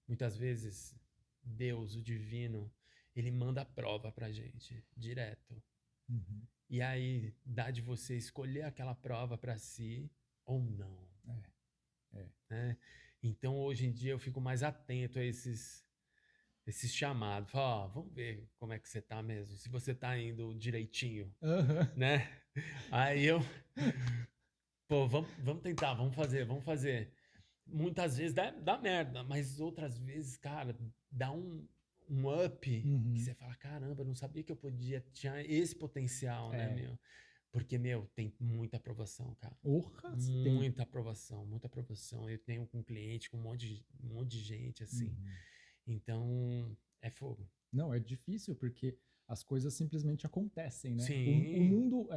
muitas vezes Deus, o divino, ele manda a prova pra gente, direto. Uhum. E aí dá de você escolher aquela prova para si ou não, É. né? Então hoje em dia eu fico mais atento a esses chamados. Falo, ó, vamos ver como é que você tá mesmo, se você tá indo direitinho, Uhum. né? Aí eu, pô, vamos tentar, vamos fazer. Muitas vezes dá merda, mas outras vezes, cara, dá um up que Uhum. você fala, caramba, eu não sabia que eu tinha esse potencial, né, É. meu? Porque, meu, tem muita aprovação, cara. Orra, tem. Muita aprovação, muita aprovação. Eu tenho com cliente, com um monte de gente, assim. Uhum. Então, é fogo. Não, é difícil porque as coisas simplesmente acontecem, né? O Sim, mundo,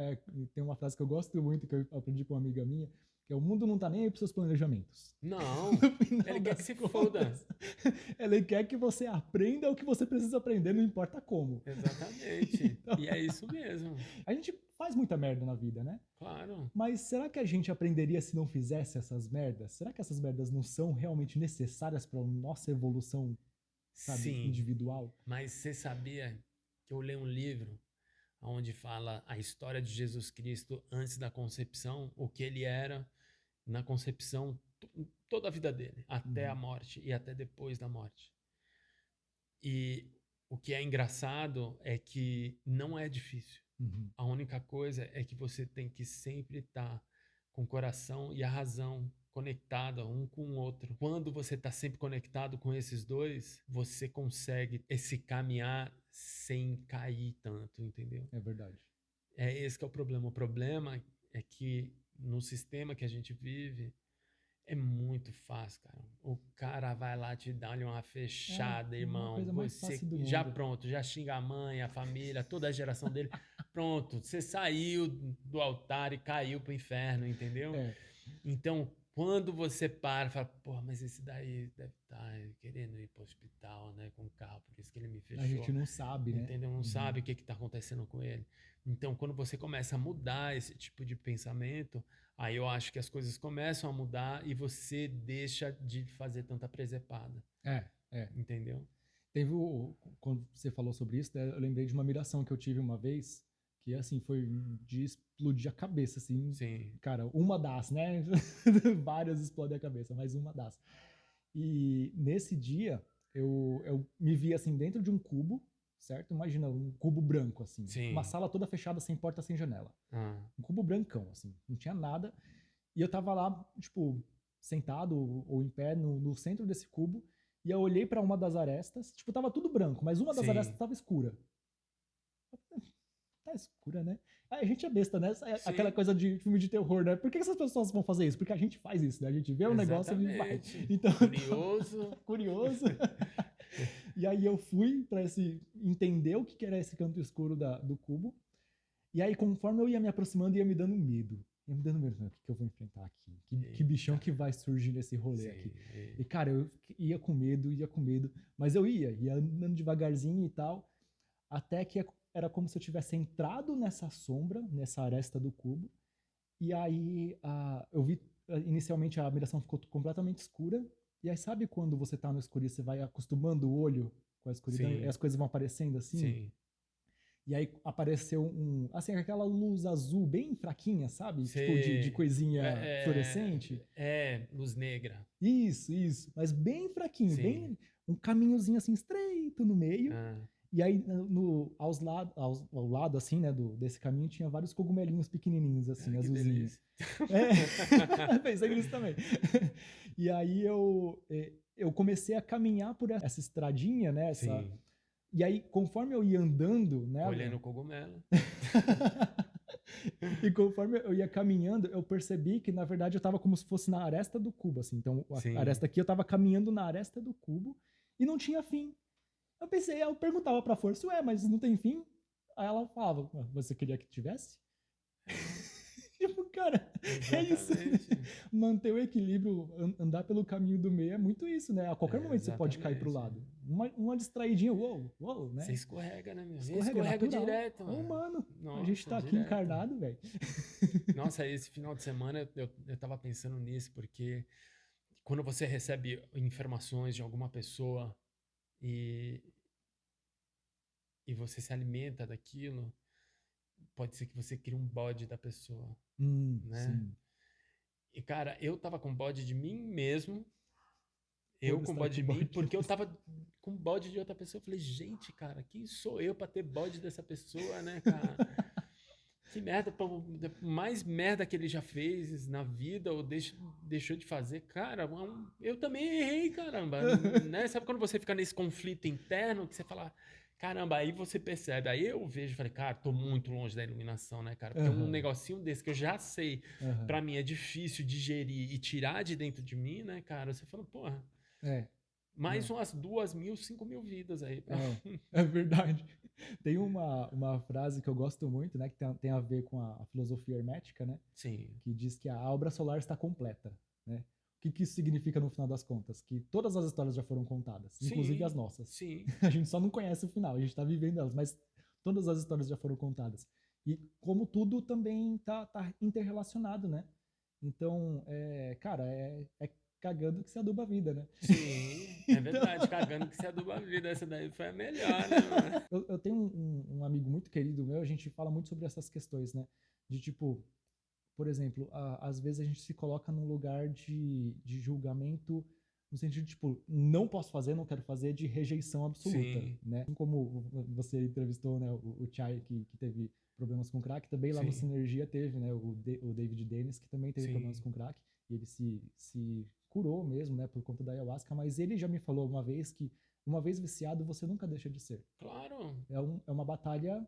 tem uma frase que eu gosto muito, que eu aprendi com uma amiga minha, que é o mundo não tá nem aí pros seus planejamentos. não. No final Ele quer que das se foda. contas, ele quer que você aprenda o que você precisa aprender, não importa como. Exatamente. Então, E é isso mesmo. a gente faz muita merda na vida, né? Claro. Mas será que a gente aprenderia se não fizesse essas merdas? Será que essas merdas não são realmente necessárias para a nossa evolução, sabe, Sim. individual? Mas você sabia que eu leio um livro onde fala a história de Jesus Cristo antes da concepção, o que ele era na concepção, toda a vida dele, até a Uhum, morte e até depois da morte. E o que é engraçado é que não é difícil. uhum, A única coisa é que você tem que sempre estar com o coração e a razão conectada um com o outro. Quando você está sempre conectado com esses dois, você consegue esse caminhar sem cair tanto, entendeu? é verdade. É esse que é o problema. O problema é que no sistema que a gente vive é muito fácil, cara. O cara vai lá te dar uma É fechada, uma irmão. coisa mais Você fácil do já mundo. pronto, já xinga a mãe, a família, toda a geração dele. Pronto, você saiu do altar e caiu pro inferno, entendeu? É, Então, quando você para, fala, pô, mas esse daí deve estar querendo ir pro hospital, né, com o carro, por isso que ele me a gente fechou. não sabe, né? Entendeu? Não Uhum. sabe o que está acontecendo com ele. Então, quando você começa a mudar esse tipo de pensamento, aí eu acho que as coisas começam a mudar e você deixa de fazer tanta presepada. É. Entendeu? Quando você falou sobre isso, né, eu lembrei de uma miração que eu tive uma vez, que assim, foi de explodir a cabeça, assim, Sim, cara, uma das, né? Várias explodem a cabeça, mas uma das. E nesse dia, eu me vi assim dentro de um cubo, certo? Imagina um cubo branco, assim, uma sim. sala toda fechada, sem porta, sem janela. Ah, Um cubo brancão, assim, não tinha nada. E eu tava lá, tipo, sentado ou em pé no centro desse cubo, e eu olhei para uma das arestas, tipo, tava tudo branco, mas uma das arestas sim, tava escura. Tá escura, né? Aí a gente é besta, né? É aquela sim. coisa de filme de terror, né? Por que essas pessoas vão fazer isso? Porque a gente faz isso, né? A gente vê o negócio e vai. Exatamente. Então, eu tava Curioso. curioso. E aí eu fui para entender o que era esse canto escuro do cubo. E aí, conforme eu ia me aproximando, ia me dando medo. Ia me dando medo. O que eu vou enfrentar aqui? Que bichão Eita. que vai surgir nesse rolê aqui? Sim. E, cara, eu ia com medo, ia com medo. Mas eu ia andando devagarzinho e tal. Até que era como se eu tivesse entrado nessa sombra, nessa aresta do cubo. E aí eu vi, inicialmente a miração ficou completamente escura. E aí, sabe quando você tá no escuro e você vai acostumando o olho com a escuridão e as Sim, coisas vão aparecendo assim? sim, E aí apareceu assim, aquela luz azul bem fraquinha, sabe? Tipo de sim. coisinha fluorescente. Luz negra. Isso. Mas bem fraquinho, Sim. bem um caminhozinho assim estreito no meio. Ah. E aí, ao lado, assim, né, desse caminho, tinha vários cogumelinhos pequenininhos, assim, Ai, que azulzinhos. delícia. Pensei nisso também. E aí eu comecei a caminhar por essa estradinha, né, Sim, e aí, conforme eu ia andando, né, colhendo o cogumelo. e conforme eu ia caminhando, eu percebi que, na verdade, eu estava como se fosse na aresta do cubo, assim. Então, a Sim. aresta aqui, eu estava caminhando na aresta do cubo e não tinha fim. Eu perguntava pra força, ué, mas não tem fim? Aí ela falava, você queria que tivesse? É, Tipo, cara, é isso. exatamente. Manter o equilíbrio, andar pelo caminho do meio é muito isso, né? A qualquer É, momento você pode cair pro exatamente. lado. Uma distraidinha, uou, Você né? escorrega, né, meu? Eu Escorrega, é escorrego natural. direto, É mano. humano. A gente Nossa, tá aqui direto. encarnado, velho. Nossa, esse final de semana eu tava pensando nisso, porque quando você recebe informações de alguma pessoa e, e você se alimenta daquilo, pode ser que você crie um bode da pessoa, né? Sim. E, cara, eu tava com bode de mim mesmo, eu Por com estar bode com de mim, bode. porque eu tava com bode de outra pessoa. Eu falei, gente, cara, quem sou eu pra ter bode dessa pessoa, né, cara? Que merda, pô, mais merda que ele já fez na vida ou deixou de fazer. Cara, eu também errei, caramba. Né? Sabe quando você fica nesse conflito interno que você fala, caramba, aí você percebe. Aí eu vejo e falei, cara, tô muito longe da iluminação, né, cara? Porque um Aham, negocinho desse que eu já sei, aham. pra mim é difícil digerir e tirar de dentro de mim, né, cara? Você fala, porra, É, mais não. umas 2.000, 5.000 vidas aí. É verdade. Tem uma frase que eu gosto muito, né, que tem a ver com a filosofia hermética, né, Sim, que diz que a obra solar está completa, né? O que isso significa no final das contas? Que todas as histórias já foram contadas, inclusive as sim, nossas. sim, A gente só não conhece o final, a gente está vivendo elas, mas todas as histórias já foram contadas. E como tudo também tá interrelacionado, né? Então, cara, é cagando que se aduba a vida, né? sim, é Então, verdade. Cagando que se aduba a vida. Essa daí foi a melhor, né, mano? eu tenho um amigo muito querido meu, a gente fala muito sobre essas questões, né? De tipo, por exemplo, às vezes a gente se coloca num lugar de julgamento, no sentido de, tipo, não posso fazer, não quero fazer, de rejeição absoluta, Sim, né? Assim como você entrevistou, né, o Chai, que teve problemas com crack, também lá no sim, Sinergia teve, né, o David Dennis, que também teve problemas sim. com crack, e ele se curou mesmo, né, por conta da ayahuasca, mas ele já me falou uma vez que, uma vez viciado, você nunca deixa de ser. Claro, É uma batalha, né,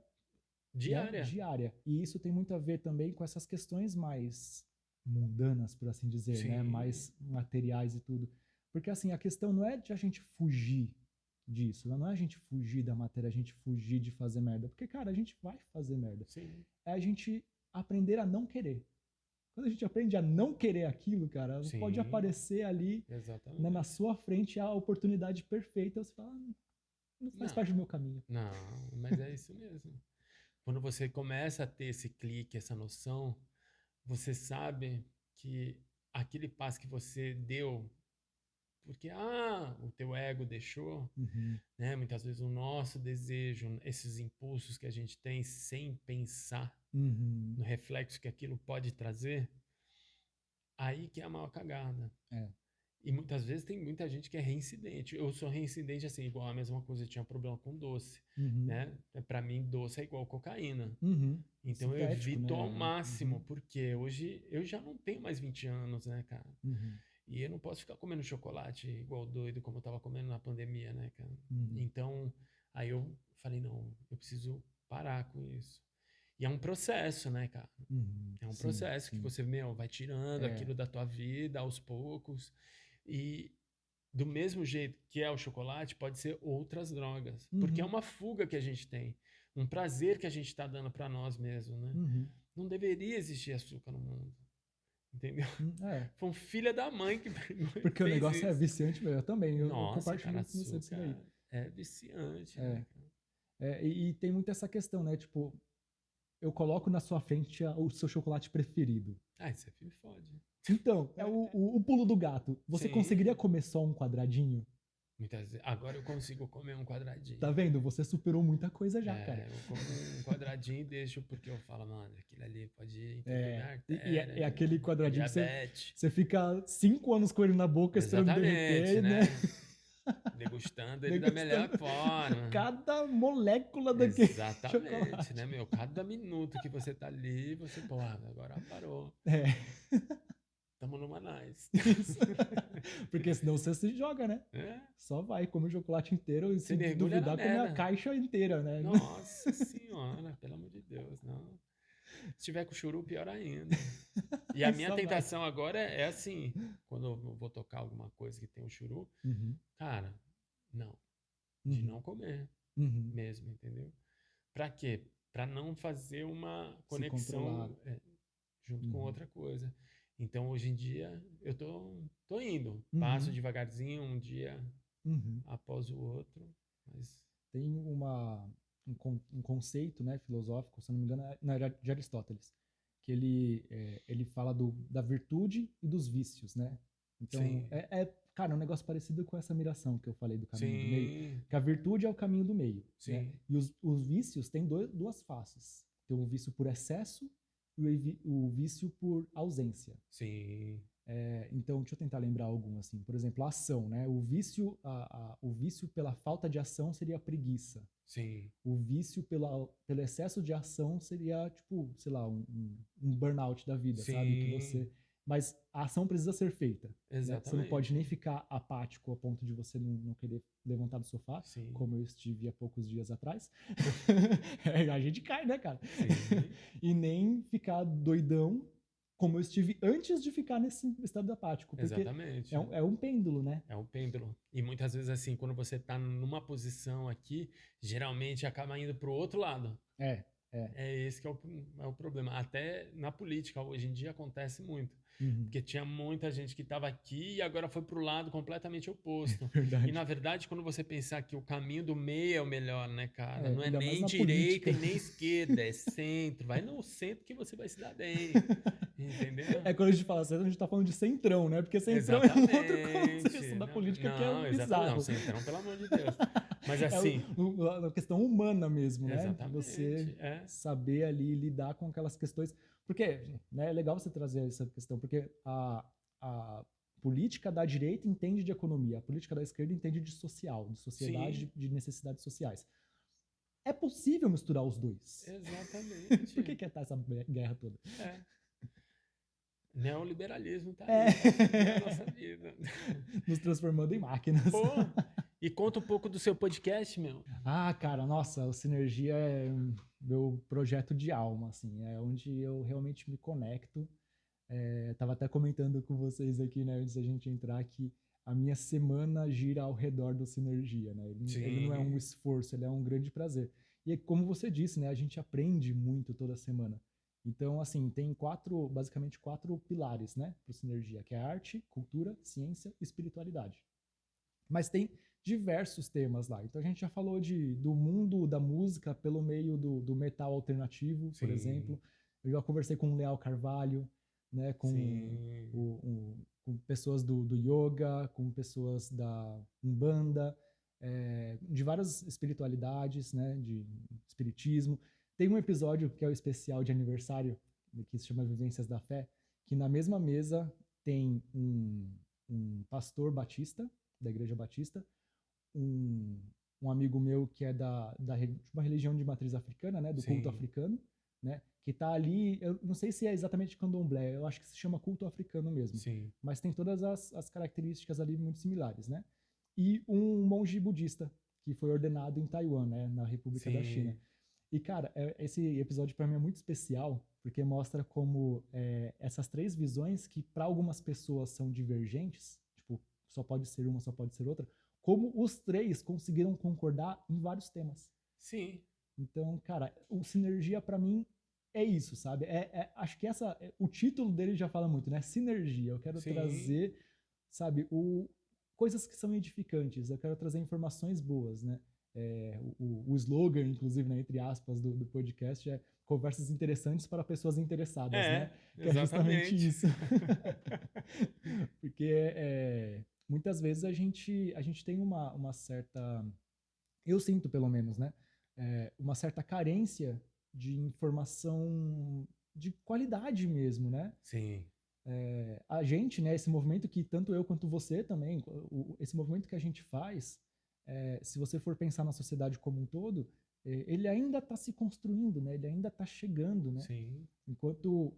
diária. diária. E isso tem muito a ver também com essas questões mais mundanas, por assim dizer, né, Sim, mais materiais e tudo. Porque assim, a questão não é de a gente fugir disso, não é a gente fugir da matéria, a gente fugir de fazer merda, porque cara, a gente vai fazer merda. sim, É a gente aprender a não querer. Quando a gente aprende a não querer aquilo, cara, pode sim, aparecer ali, né, na exatamente. sua frente a oportunidade perfeita, você fala, não faz Não, parte do meu caminho. não, mas é isso mesmo. Quando você começa a ter esse clique, essa noção, você sabe que aquele passo que você deu, porque o teu ego deixou, Uhum, né? Muitas vezes o nosso desejo, esses impulsos que a gente tem sem pensar uhum, no reflexo que aquilo pode trazer, aí que é a maior cagada. é, E muitas vezes tem muita gente que é reincidente. Eu sou reincidente assim, igual a mesma coisa, eu tinha problema com doce, uhum, né? Para mim, doce é igual cocaína. uhum. Então eu Sintético, evito ao né? máximo, Uhum, porque hoje eu já não tenho mais 20 anos, né, cara? uhum, E eu não posso ficar comendo chocolate igual doido, como eu tava comendo na pandemia, né, cara? uhum, Então, aí eu falei, não, eu preciso parar com isso. E é um processo, né, cara? uhum. É um Sim, processo que sim. você, meu, vai tirando É. aquilo da tua vida aos poucos. E do mesmo jeito que é o chocolate, pode ser outras drogas. Porque é Uhum, uma fuga que a gente tem. Um prazer que a gente está dando para nós mesmos, né? uhum. Não deveria existir açúcar no mundo. Entendeu? É. Foi um filho da mãe que pegou e Porque o fez negócio é isso. viciante mesmo. Eu também, eu Nossa, cara, compartilho com você disso daí. açúcar é viciante, né, É. cara? E tem muito essa questão, né? Tipo, eu coloco na sua frente o seu chocolate preferido. Ah, isso me fode. Então, é o pulo do gato. Você conseguiria Sim. comer só um quadradinho? Muitas vezes. Agora eu consigo comer um Tá quadradinho. vendo? Você superou muita coisa já, cara. É, eu como um quadradinho e deixo porque eu falo, mano, aquilo ali pode entupir minha E artéria, é aquele é quadradinho que diabetes. você fica 5 anos com ele na boca esperando Exatamente, derreter, né? né? degustando ele da melhor forma. cada molécula daquele Exatamente, chocolate. né, meu? Cada minuto que você tá ali, você, pô, agora parou. É, Tamo numa nice. isso. Porque senão você se joga, né? É, Só vai, come o chocolate inteiro e você se mergulha na duvidar, come a merda. caixa inteira, né? Nossa senhora, pelo amor de Deus, não. Se tiver com churu, pior ainda. E a Aí minha só vai. tentação agora é assim, quando eu vou tocar alguma coisa que tem o churu, Uhum, cara, não, de uhum, não comer uhum. mesmo, entendeu? Pra quê? Pra não fazer uma Se controlar. conexão junto com Uhum, outra coisa. Então, hoje em dia, eu tô indo, passo uhum, devagarzinho, um dia uhum. após o outro, mas Tem um conceito, né, filosófico, se eu não me engano, era de Aristóteles, que ele fala da virtude e dos vícios, né? Então, sim, cara, um negócio parecido com essa miração que eu falei do caminho do meio, sim, que a virtude é o caminho do meio, né? sim, E os vícios têm duas faces. Tem o vício por excesso e o vício por ausência. sim, Então, deixa eu tentar lembrar algum, assim. Por exemplo, a ação, né? O vício pela falta de ação seria a preguiça. sim, O vício pelo excesso de ação seria, tipo, sei lá, um burnout da vida, sabe? Que sim, você... Mas a ação precisa ser feita, né? Você não pode nem exatamente, ficar apático a ponto de você não querer levantar do sofá, sim, como eu estive há poucos dias atrás. A gente cai, né, cara? sim, E nem ficar doidão, como eu estive antes de ficar nesse estado apático, porque exatamente. é um pêndulo, né? É um pêndulo. E muitas vezes, assim, quando você tá numa posição aqui, geralmente acaba indo pro outro lado. É, é. É esse que é o problema. Até na política, hoje em dia acontece muito. Uhum. Porque tinha muita gente que estava aqui e agora foi pro lado completamente oposto. E Verdade. na verdade, quando você pensar que o caminho do meio é o melhor, né, cara? É, Não é ainda mais nem na direita política. e nem esquerda, é centro. Vai no centro que você vai se dar bem. Entendeu? É quando a gente fala centro, a gente tá falando de centrão, né? Porque centrão é um outro conceito Exatamente. da Não, política que é não, exatamente. Não, bizarro. centrão, pelo amor de Deus. Mas É assim, a questão humana mesmo, né? De você exatamente. É. saber ali lidar com aquelas questões. Porque, né, é legal você trazer essa questão, porque a política da direita entende de economia, a política da esquerda entende de social, de sociedade, Sim, de necessidades sociais. É possível misturar os dois. Por exatamente. que tá essa guerra toda? É. Neoliberalismo tá É. aí para foder a nossa vida. Nos transformando em máquinas. Pô, e conta um pouco do seu podcast, meu. Ah, cara, nossa, o Sinergia é meu projeto de alma, assim, é onde eu realmente me conecto. Tava até comentando com vocês aqui, né, antes da gente entrar, que a minha semana gira ao redor do Sinergia, né? Ele não é um Sim, esforço, ele é um grande prazer. E como você disse, né, a gente aprende muito toda semana. Então, assim, tem basicamente quatro pilares, né, para o Sinergia, que é arte, cultura, ciência e espiritualidade. Mas tem diversos temas lá. Então a gente já falou do mundo da música pelo meio do metal alternativo, por sim, exemplo. Eu já conversei com o Leal Carvalho, né, sim, com pessoas do yoga, com pessoas da Umbanda, de várias espiritualidades, né, de espiritismo. Tem um episódio que é o especial de aniversário, que se chama Vivências da Fé, que na mesma mesa tem um pastor batista, da Igreja Batista, um, um amigo meu que é de uma religião de matriz africana, né, do culto sim, africano, né, que está ali, eu não sei se é exatamente candomblé, eu acho que se chama culto africano mesmo, sim. mas tem todas as características ali muito similares, né? E um monge budista que foi ordenado em Taiwan, né, na República da China. Sim, E, cara, esse episódio para mim é muito especial, porque mostra como essas três visões, que para algumas pessoas são divergentes, tipo, só pode ser uma, só pode ser outra, como os três conseguiram concordar em vários temas. sim, Então, cara, o Sinergia para mim é isso, sabe? Acho que o título dele já fala muito, né? Sinergia. Eu quero sim. trazer, sabe, coisas que são edificantes. Eu quero trazer informações boas, né? O slogan, inclusive, né, entre aspas, do podcast é conversas interessantes para pessoas interessadas, né? É, Que é justamente exatamente. isso. Porque muitas vezes a gente tem uma certa, eu sinto pelo menos, né? Uma certa carência de informação de qualidade mesmo, né? Sim, A gente, né, esse movimento que tanto eu quanto você também, esse movimento que a gente faz, se você for pensar na sociedade como um todo, ele ainda está se construindo, né? Ele ainda está chegando, né? Sim. Enquanto,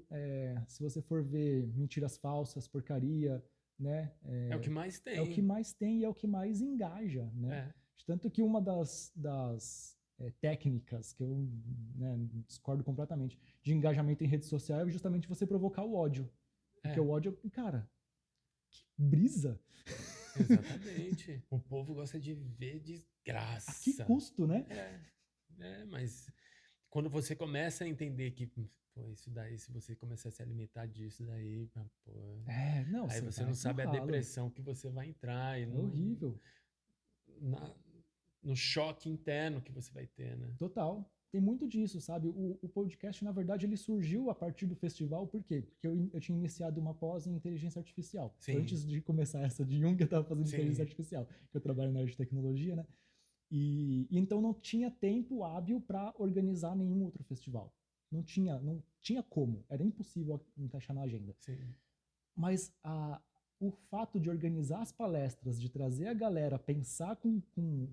se você for ver mentiras falsas, porcaria, né? É o que mais tem. É o que mais tem e é o que mais engaja, né? É. Tanto que uma das técnicas que eu, né, discordo completamente de engajamento em rede social é justamente você provocar o ódio. Porque o ódio, cara, que brisa! Exatamente. O povo gosta de ver desgraça. A que custo, né? Mas quando você começa a entender que, pô, isso daí, se você começar a se alimentar disso daí, pô, não, aí você vai não pro sabe a ralo. depressão que você vai entrar. E É horrível. No choque interno que você vai ter, né? Total. Tem muito disso, sabe? O podcast, na verdade, ele surgiu a partir do festival, por quê? Porque eu tinha iniciado uma pós em inteligência artificial. Sim. Antes de começar essa de Jung, eu estava fazendo Sim. inteligência artificial, que eu trabalho na área de tecnologia, né? E então não tinha tempo hábil para organizar nenhum outro festival. Não tinha como, era impossível encaixar na agenda. Sim. Mas o fato de organizar as palestras, de trazer a galera, pensar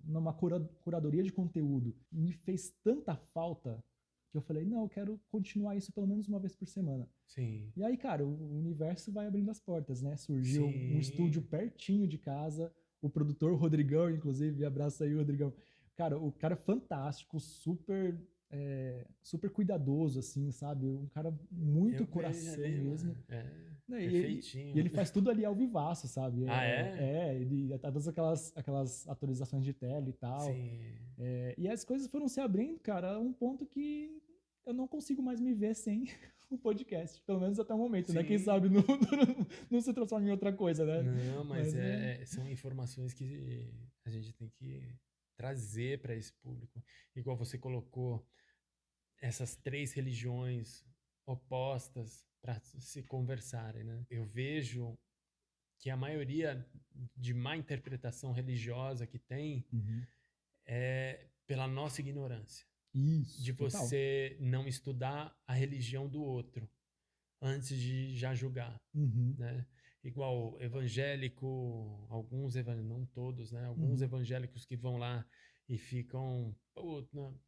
numa curadoria de conteúdo, me fez tanta falta que eu falei, não, eu quero continuar isso pelo menos uma vez por semana. Sim. E aí, cara, o universo vai abrindo as portas, né? Surgiu um estúdio pertinho de casa, o produtor Rodrigão, inclusive, abraço aí, Rodrigão. Cara, o cara é fantástico, super cuidadoso, assim, sabe? Um cara muito coração ali, mesmo. Perfeitinho. E ele faz tudo ali ao vivaço, sabe? É? Todas aquelas atualizações de tela e tal. Sim. E as coisas foram se abrindo, cara, a um ponto que eu não consigo mais me ver sem o podcast, pelo menos até o momento, Sim. né? Quem sabe não se transforma em outra coisa, né? Não, mas são informações que a gente tem que trazer para esse público. Igual você colocou essas 3 religiões opostas para se conversarem, né? Eu vejo que a maioria de má interpretação religiosa que tem é pela nossa ignorância. Isso, de você não estudar a religião do outro antes de já julgar, né? Igual evangélico, não todos, né? Alguns evangélicos que vão lá e ficam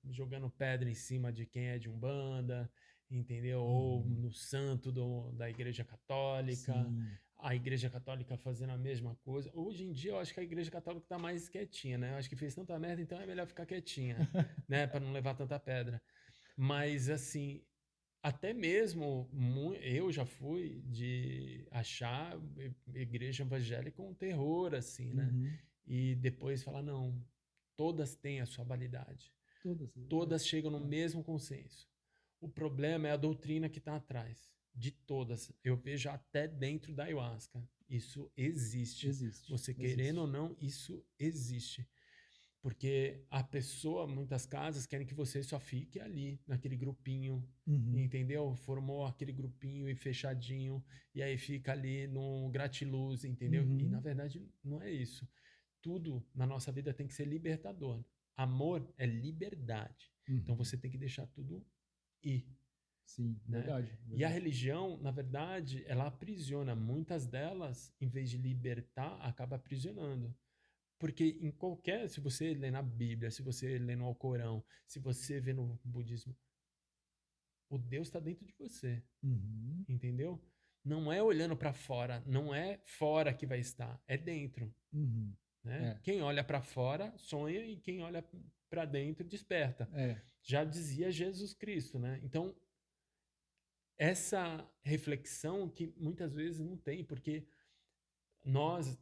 jogando pedra em cima de quem é de Umbanda, entendeu? Ou no santo da Igreja Católica. Sim. A Igreja Católica fazendo a mesma coisa. Hoje em dia, eu acho que a Igreja Católica tá mais quietinha, né? Eu acho que fez tanta merda, então é melhor ficar quietinha, né? Para não levar tanta pedra. Mas, assim, até mesmo eu já fui de achar igreja evangélica um terror, assim, né? E depois falar, não, todas têm a sua validade. Todas chegam no mesmo consenso. O problema é a doutrina que está atrás. De todas. Eu vejo até dentro da ayahuasca. Isso existe. Você querendo ou não, isso existe. Porque a pessoa, muitas casas, querem que você só fique ali, naquele grupinho, entendeu? Formou aquele grupinho e fechadinho, e aí fica ali no gratiluz, entendeu? E na verdade não é isso. Tudo na nossa vida tem que ser libertador. Amor é liberdade. Então você tem que deixar tudo ir. Sim, né? verdade. E a religião, na verdade, ela aprisiona. Muitas delas, em vez de libertar, acaba aprisionando. Porque se você lê na Bíblia, se você lê no Alcorão, se você vê no budismo, o Deus está dentro de você. Entendeu? Não é olhando para fora, não é fora que vai estar, é dentro. Né? Quem olha para fora sonha e quem olha para dentro desperta. Já dizia Jesus Cristo, né? Então, essa reflexão que muitas vezes não tem, porque nós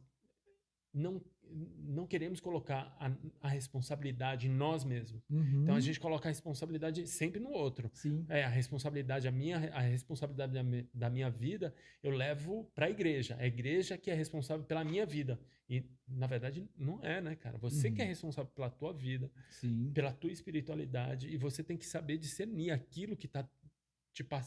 não queremos colocar a responsabilidade em nós mesmos. Então a gente coloca a responsabilidade sempre no outro. Sim. A responsabilidade, a responsabilidade da minha vida, eu levo para a igreja. A igreja que é responsável pela minha vida. E na verdade não é, né, cara? Você que é responsável pela tua vida, pela tua espiritualidade, e você tem que saber discernir aquilo que está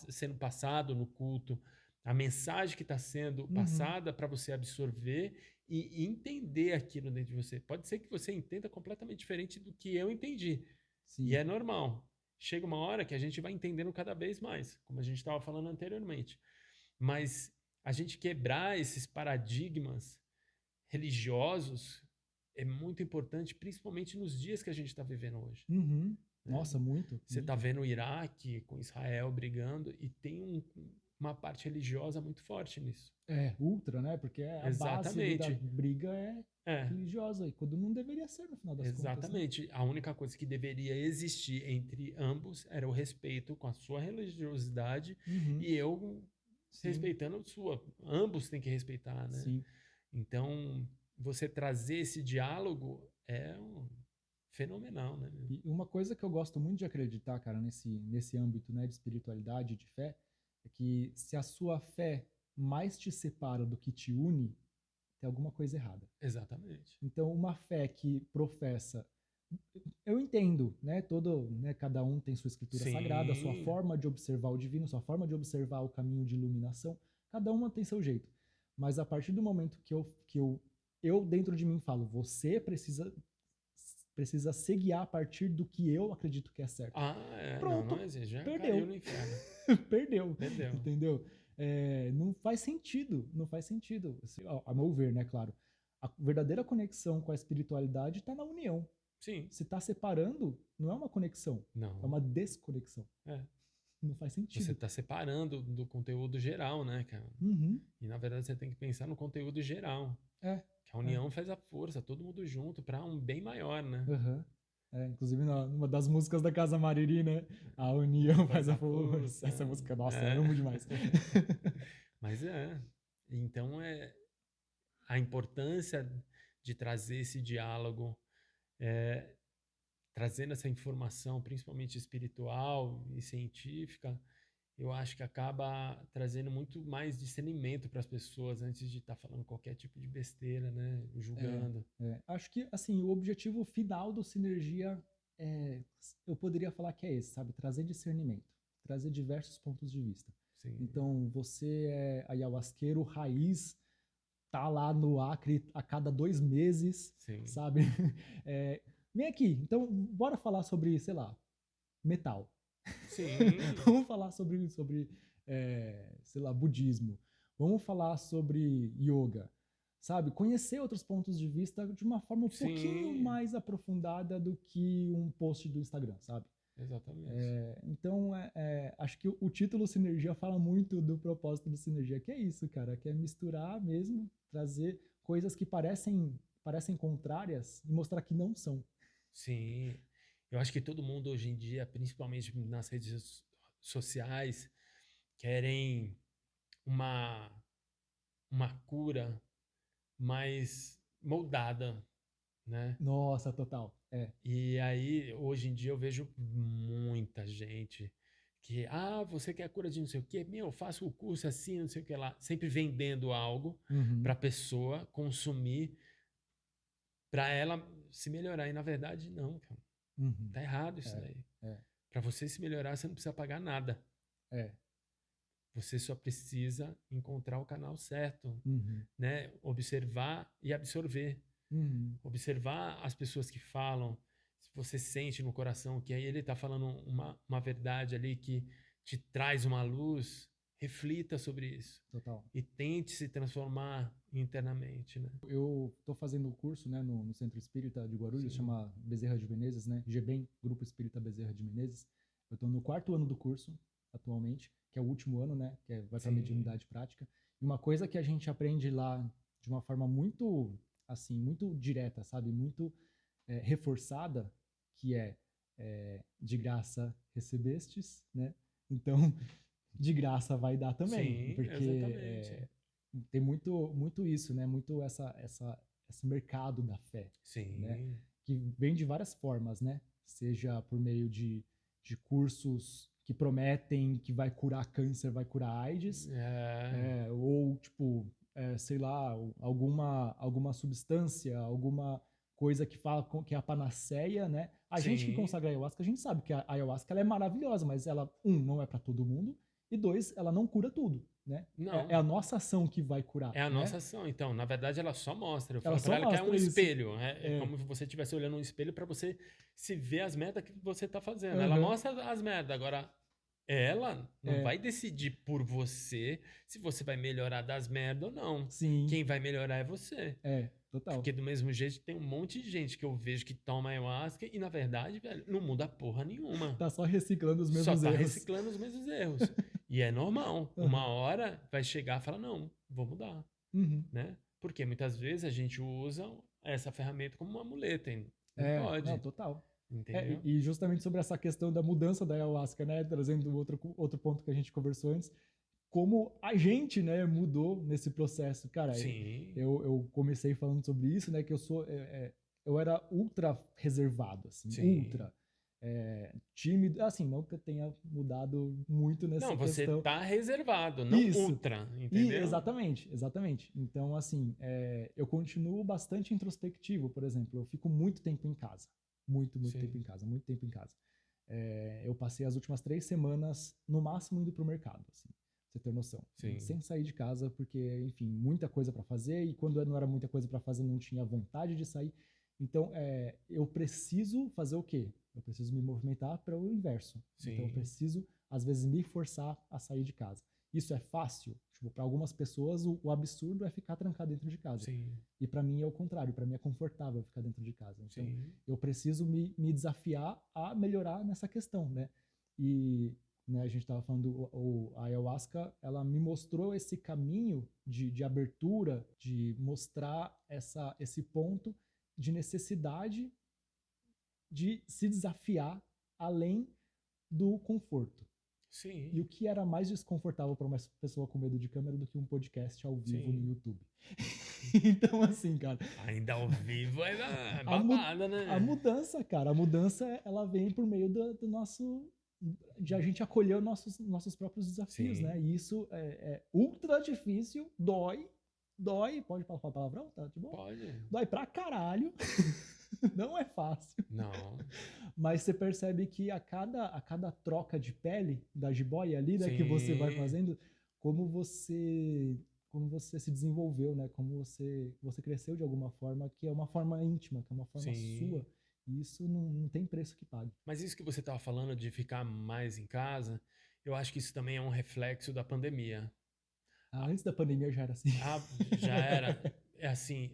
sendo passado no culto, a mensagem que está sendo passada para você absorver e entender aquilo dentro de você. Pode ser que você entenda completamente diferente do que eu entendi. Sim. E é normal. Chega uma hora que a gente vai entendendo cada vez mais, como a gente estava falando anteriormente. Mas a gente quebrar esses paradigmas religiosos é muito importante, principalmente nos dias que a gente está vivendo hoje. Uhum. Né? Nossa, muito. Você está muito. vendo o Iraque com Israel brigando e tem uma parte religiosa muito forte nisso. Ultra, né? Porque a base ali da Exatamente. briga é É, religiosa, e quando não deveria ser, no final das contas, né? exatamente. A única coisa que deveria existir entre ambos era o respeito com a sua religiosidade Uhum. e eu Sim, respeitando a sua. Ambos têm que respeitar, né? sim. Então, você trazer esse diálogo é fenomenal, né? E uma coisa que eu gosto muito de acreditar, cara, nesse âmbito, né, de espiritualidade, de fé, é que se a sua fé mais te separa do que te une, tem alguma coisa errada. Exatamente. Então, uma fé que professa, eu entendo, né, né, cada um tem sua escritura sagrada, sua Sim, forma de observar o divino, sua forma de observar o caminho de iluminação, cada uma tem seu jeito. Mas a partir do momento que eu dentro de mim falo, você precisa se guiar a partir do que eu acredito que é certo. não Pronto, existe. Já caiu perdeu. no inferno. Perdeu, Perdeu. entendeu? Não faz sentido, não faz sentido. Assim, a meu ver, né, claro. A verdadeira conexão com a espiritualidade está na união. Sim. Se está separando, não é uma conexão, é Não. uma desconexão. É. Não faz Você sentido. está separando do conteúdo geral, né, cara? Uhum. E na verdade você tem que pensar no conteúdo geral. É. Que a união faz a força, todo mundo junto para um bem maior, né? Uhum. Inclusive, numa das músicas da Casa Mariri, né? A união faz a força. Essa música, nossa, eu amo demais. Mas então a importância de trazer esse diálogo, trazendo essa informação, principalmente espiritual e científica, eu acho que acaba trazendo muito mais discernimento para as pessoas antes de estar falando qualquer tipo de besteira, né? Julgando. Acho que, assim, o objetivo final do Sinergia eu poderia falar que é esse, sabe? Trazer discernimento, trazer diversos pontos de vista. Sim. Então, você é ayahuasqueiro raiz, tá lá no Acre a cada 2 meses, Sim. sabe? Vem aqui, então bora falar sobre, sei lá, metal. Sim. Vamos falar sobre sei lá, budismo. Vamos falar sobre yoga, sabe? Conhecer outros pontos de vista de uma forma um pouquinho mais aprofundada do que um post do Instagram, sabe? Exatamente. Então, acho que o título Sinergia fala muito do propósito do Sinergia, que é isso, cara, que é misturar mesmo, trazer coisas que parecem contrárias e mostrar que não são. Sim. Eu acho que todo mundo hoje em dia, principalmente nas redes sociais, querem uma cura mais moldada, né? Nossa, total. E aí, hoje em dia, eu vejo muita gente que, você quer cura de não sei o quê? Meu, faço o curso assim, não sei o que lá. Sempre vendendo algo Uhum. para a pessoa consumir, para ela se melhorar. E na verdade, não, cara. Uhum. Tá errado isso daí. Para você se melhorar, você não precisa pagar nada. Você só precisa encontrar o canal certo, né? Observar e absorver. Observar as pessoas que falam, se você sente no coração que aí ele está falando uma verdade ali que te traz uma luz, reflita sobre isso. Total. E tente se transformar internamente, né? Eu estou fazendo o curso, né, no Centro Espírita de Guarulhos, Sim. chama Bezerra de Menezes, né? GBEM, Grupo Espírita Bezerra de Menezes. Eu estou no 4º ano do curso, atualmente, que é o último ano, né? Que vai para mediunidade prática. E uma coisa que a gente aprende lá de uma forma muito, assim, muito direta, sabe? Muito reforçada, que de graça recebestes, né? Então, de graça vai dar também. Sim, Porque exatamente. tem muito isso, né? Muito esse mercado da fé. Sim. Né? Que vem de várias formas, né? Seja por meio de cursos que prometem que vai curar câncer, vai curar AIDS, ou tipo, sei lá, alguma substância, alguma coisa que fala que é a panaceia, né? A gente que consagra a ayahuasca, a gente sabe que a ayahuasca ela é maravilhosa, mas ela, não é para todo mundo, e 2, ela não cura tudo, né? Não. É a nossa ação que vai curar. É a né? nossa ação. Então, na verdade, ela só mostra. Eu Ela falo só para ela que é um mostra isso. espelho. É como se você estivesse olhando um espelho para você se ver as merdas que você tá fazendo. Ela Uhum. mostra as merdas. Agora, ela não É, vai decidir por você se você vai melhorar das merdas ou não. sim, Quem vai melhorar é você. total. Porque do mesmo jeito tem um monte de gente que eu vejo que toma ayahuasca e, na verdade, velho, não muda porra nenhuma. Tá só reciclando os Só mesmos tá erros. reciclando os mesmos erros. E é normal. Uma Aham. hora vai chegar e falar, não, vou mudar, Uhum. né? Porque muitas vezes a gente usa essa ferramenta como uma muleta. E não Não, pode, total. entendeu? E justamente sobre essa questão da mudança da ayahuasca, né? Trazendo outro ponto que a gente conversou antes, como a gente, né, mudou nesse processo. Cara, Sim, eu comecei falando sobre isso, né? Que eu era ultra reservado, assim, sim. ultra tímido. Assim, não que eu tenha mudado muito nessa Não, você questão. tá reservado, não Isso. ultra, E entendeu? exatamente, exatamente. Então, assim, eu continuo bastante introspectivo, por exemplo. Eu fico muito tempo em casa. Muito tempo Sim, em casa, muito tempo em casa. Eu passei as últimas 3 semanas, no máximo, indo pro mercado, assim, pra você ter noção. sim, Sem sair de casa, porque, enfim, muita coisa para fazer, e quando não era muita coisa para fazer, não tinha vontade de sair. Então, eu preciso fazer o quê? Eu preciso me movimentar para o inverso. Então, eu sim, preciso, às vezes, me forçar a sair de casa. Isso é fácil? Tipo, para algumas pessoas, o absurdo é ficar trancado dentro de casa. sim, E para mim é o contrário, para mim é confortável ficar dentro de casa. Então, sim, eu preciso me desafiar a melhorar nessa questão, né? E né, a gente estava falando, a ayahuasca, ela me mostrou esse caminho de abertura, de mostrar esse ponto de necessidade de se desafiar além do conforto. E sim, o que era mais desconfortável para uma pessoa com medo de câmera do que um podcast ao vivo no sim. YouTube? Então, assim, cara, Ainda ao vivo é a, mu babada, a né? mudança, cara, a mudança, ela vem por meio do nosso. De a gente acolher os nossos próprios desafios, né? Sim, E isso é ultra difícil, dói, pode falar palavrão? Tá de boa? pode. Dói pra caralho, não é fácil. Não, Mas você percebe que a cada troca de pele da jiboia ali, né, que você vai sim, fazendo, como você se desenvolveu, né, como você cresceu de alguma forma, que é uma forma íntima, que é uma forma sim. sua. E isso não tem preço que pague. Mas isso que você estava falando de ficar mais em casa, eu acho que isso também é um reflexo da pandemia. Antes da pandemia já era assim. Já era. É assim,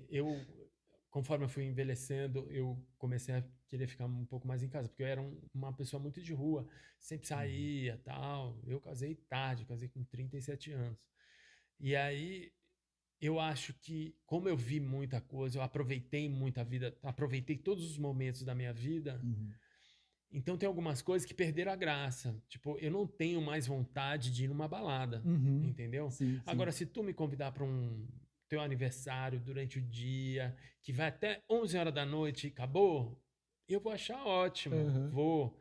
conforme eu fui envelhecendo, eu comecei a querer ficar um pouco mais em casa, porque eu era uma pessoa muito de rua, sempre Uhum. saía, tal. Eu casei tarde, casei com 37 anos. E aí eu acho que, como eu vi muita coisa, eu aproveitei muita vida, aproveitei todos os momentos da minha vida. Uhum. Então tem algumas coisas que perderam a graça. Tipo, eu não tenho mais vontade de ir numa balada, Uhum. entendeu? Sim, Agora, sim. se tu me convidar para um teu aniversário durante o dia, que vai até 11 horas da noite e acabou, eu vou achar ótimo, Uhum. vou.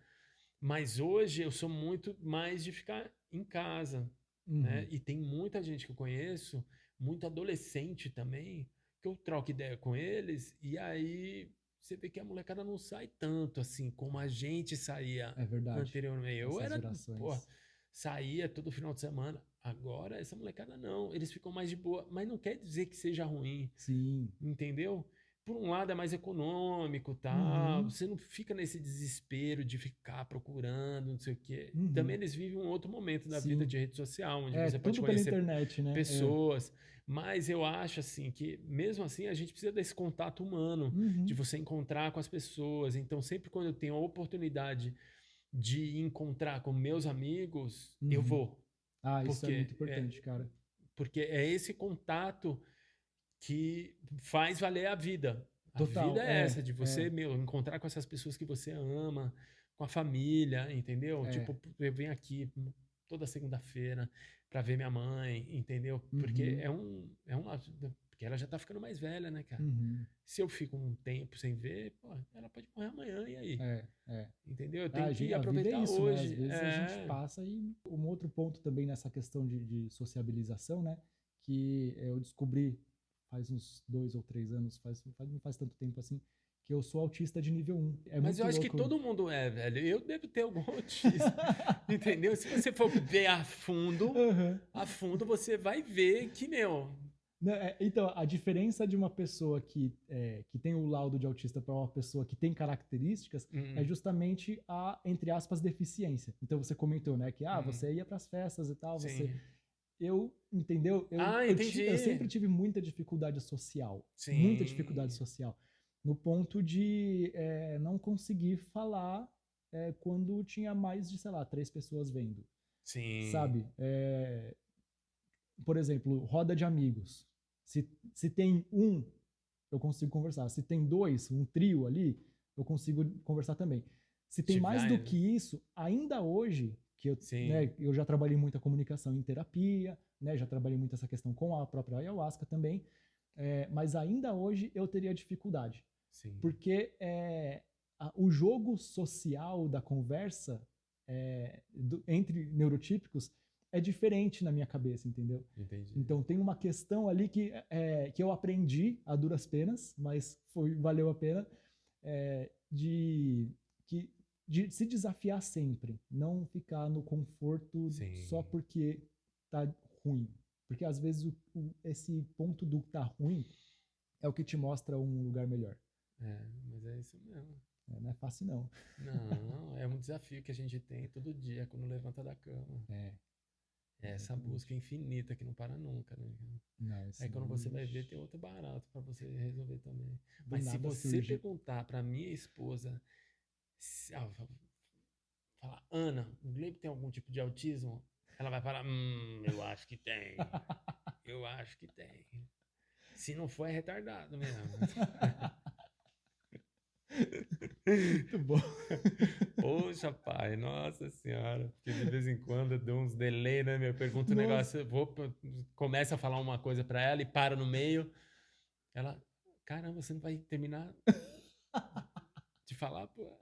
Mas hoje eu sou muito mais de ficar em casa, né? Uhum. E tem muita gente que eu conheço, muito adolescente também, que eu troco ideia com eles e aí você vê que a molecada não sai tanto assim como a gente saía É verdade. anteriormente. Eu Essas era, pô, gerações. saía todo final de semana. Agora essa molecada não, eles ficam mais de boa, mas não quer dizer que seja ruim, Sim. entendeu? Por um lado é mais econômico, tal. Uhum. Você não fica nesse desespero de ficar procurando, não sei o quê. Também Uhum. eles vivem um outro momento da vida Sim. de rede social, onde É você pode tudo pela conhecer internet, né? pessoas, mas eu acho assim que mesmo assim a gente precisa desse contato humano, de Uhum. você encontrar com as pessoas. Então, sempre quando eu tenho a oportunidade de encontrar com meus amigos, eu Uhum. vou, Ah, isso é muito porque importante, cara. é esse contato que faz valer a vida. A vida Total, é essa, de você, meu, encontrar com essas pessoas que você ama, com a família, entendeu? é. Tipo, eu venho aqui toda segunda-feira para ver minha mãe, entendeu? Porque Uhum. porque ela já tá ficando mais velha, né, cara? Uhum. Se eu fico um tempo sem ver, pô, ela pode morrer amanhã, e aí? É. Entendeu? Eu Ah, tenho que a vida é aproveitar isso, né? Às hoje. vezes a gente É. passa e um outro ponto também nessa questão de sociabilização, né? Que eu descobri faz uns 2 ou 3 anos, não faz tanto tempo assim, que eu sou autista de nível 1. É Mas eu muito acho que louco. todo mundo é, velho. Eu devo ter algum autismo. Entendeu? Se você for ver Aham. a fundo você vai ver que, meu, Né, então, a diferença de uma pessoa que tem o laudo de autista para uma pessoa que tem características é Hum, justamente a, entre aspas, deficiência. Então, você comentou, né, que hum, você ia para as festas e tal, você... sim. Entendeu? Ah, Eu sempre entendi. tive muita dificuldade social. Muita dificuldade Sim, social. No ponto de não conseguir falar quando tinha mais de, sei lá, 3 pessoas vendo. sim. Sabe? Por exemplo, roda de amigos. Se tem um, eu consigo conversar. Se tem dois, um trio ali, eu consigo conversar também. Se tem mais do Tiver, que isso, ainda hoje, que sim, eu já trabalhei muita comunicação em terapia, né, já trabalhei muito essa questão com a própria ayahuasca também, mas ainda hoje eu teria dificuldade. sim. Porque o jogo social da conversa entre neurotípicos é diferente na minha cabeça, entendeu? Entendi. Então tem uma questão ali que eu aprendi a duras penas, mas valeu a pena, é, de, que, de se desafiar sempre, não ficar no conforto só Sim. porque tá ruim. Porque às vezes esse ponto do tá ruim é o que te mostra um lugar melhor. É, mas é isso mesmo. Não é fácil, não. Não, é um desafio que a gente tem todo dia quando levanta da cama. É, É essa busca exatamente. infinita que não para nunca, né? Não, Aí isso quando você vai ver, ixi, tem outro barato para você resolver também. do Mas se nada você surge. perguntar para minha esposa, falar, Ana, o Glebe tem algum tipo de autismo? Ela vai falar, eu acho que tem. Eu acho que tem. Se não for, é retardado mesmo. Muito bom. Poxa, pai, nossa senhora. Porque de vez em quando eu dou uns delay, né? Eu pergunto um Nossa, negócio, começo a falar uma coisa pra ela e paro no meio. Ela, caramba, você não vai terminar de falar, pô?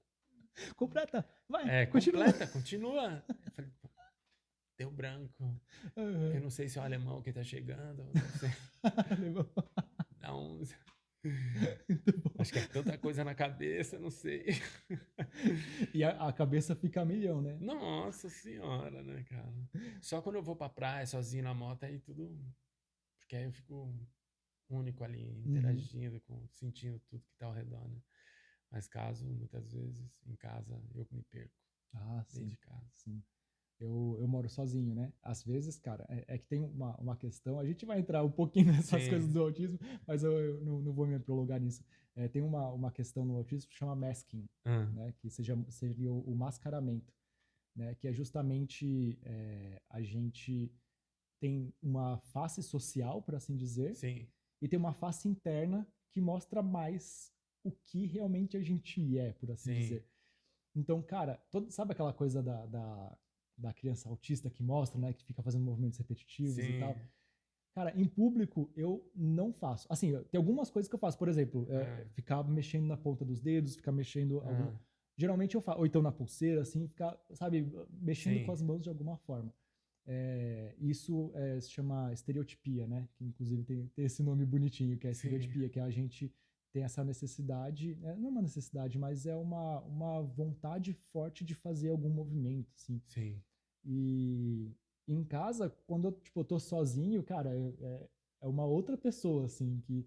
completa. Vai, É, continua. completa, continua. Eu falei, pô, deu branco. Eu Aham. não sei se é o alemão que tá chegando, eu não sei. Alemão. Dá um... Muito bom. Acho que é tanta coisa na cabeça, não sei. E a cabeça fica a milhão, né? Nossa senhora, né, cara? Só quando eu vou pra praia sozinho na moto, aí tudo. Porque aí eu fico único ali, Uhum. interagindo, sentindo tudo que tá ao redor, né? Mas caso, muitas vezes, em casa, eu me perco, Ah, dentro sim, de casa. sim. Eu moro sozinho, né? Às vezes, cara, que tem uma questão. A gente vai entrar um pouquinho nessas coisas Sim. do autismo, mas eu não vou me prolongar nisso. Tem uma questão no autismo que chama masking, Ah, né? Que seria o mascaramento, né? Que é justamente a gente tem uma face social, por assim dizer, sim, e tem uma face interna que mostra mais o que realmente a gente é, por assim sim, dizer. Então, cara, sabe aquela coisa da criança autista que mostra, né, que fica fazendo movimentos repetitivos e tal? sim. Cara, em público eu não faço. Assim, tem algumas coisas que eu faço, por exemplo, Ah, ficar mexendo na ponta dos dedos, ficar mexendo algum. ah, Geralmente eu faço, ou então na pulseira, assim, ficar, sabe, mexendo com sim, as mãos de alguma forma. Isso se chama estereotipia, né? Que inclusive tem esse nome bonitinho, que é sim, estereotipia, que é a gente tem essa necessidade, não é uma necessidade, mas é uma vontade forte de fazer algum movimento, assim. sim, E em casa, quando eu, tipo, eu tô sozinho, cara, é uma outra pessoa, assim, que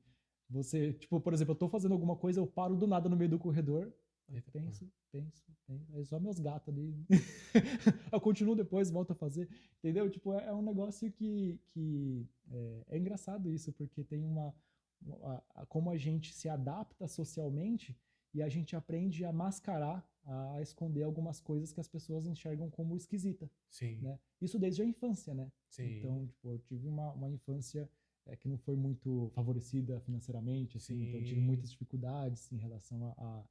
você, tipo, por exemplo, eu tô fazendo alguma coisa, eu paro do nada no meio do corredor, eu eita, pô. penso, é só meus gatos ali. Eu continuo depois, volto a fazer, entendeu? Tipo, é um negócio que é engraçado isso, porque tem como a gente se adapta socialmente e a gente aprende a mascarar, a esconder algumas coisas que as pessoas enxergam como esquisita, Sim, né? Isso desde a infância, né? sim, Então, tipo, eu tive uma infância que não foi muito favorecida financeiramente, assim, então eu tive sim, muitas dificuldades em relação a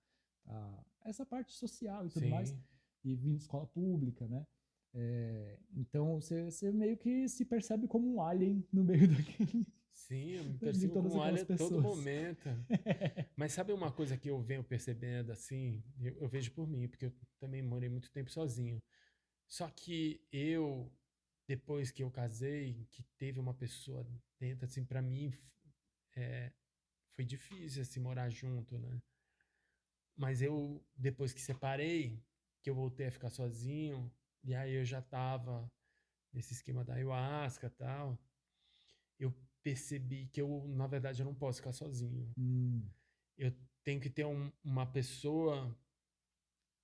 essa parte social e tudo mais, sim. e vim de escola pública, né? Então você meio que se percebe como um alien no meio Sim, eu me de percebo todas como aquelas alho a todo pessoas. momento. Mas sabe uma coisa que eu venho percebendo assim? Eu vejo por mim, porque eu também morei muito tempo sozinho. Só que eu, depois que eu casei, que teve uma pessoa dentro, assim, pra mim é, foi difícil assim morar junto, né? Mas eu, depois que separei, que eu voltei a ficar sozinho, e aí eu já tava nesse esquema da ayahuasca e tal, eu percebi que na verdade, eu não posso ficar sozinho. Hum, Eu tenho que ter uma pessoa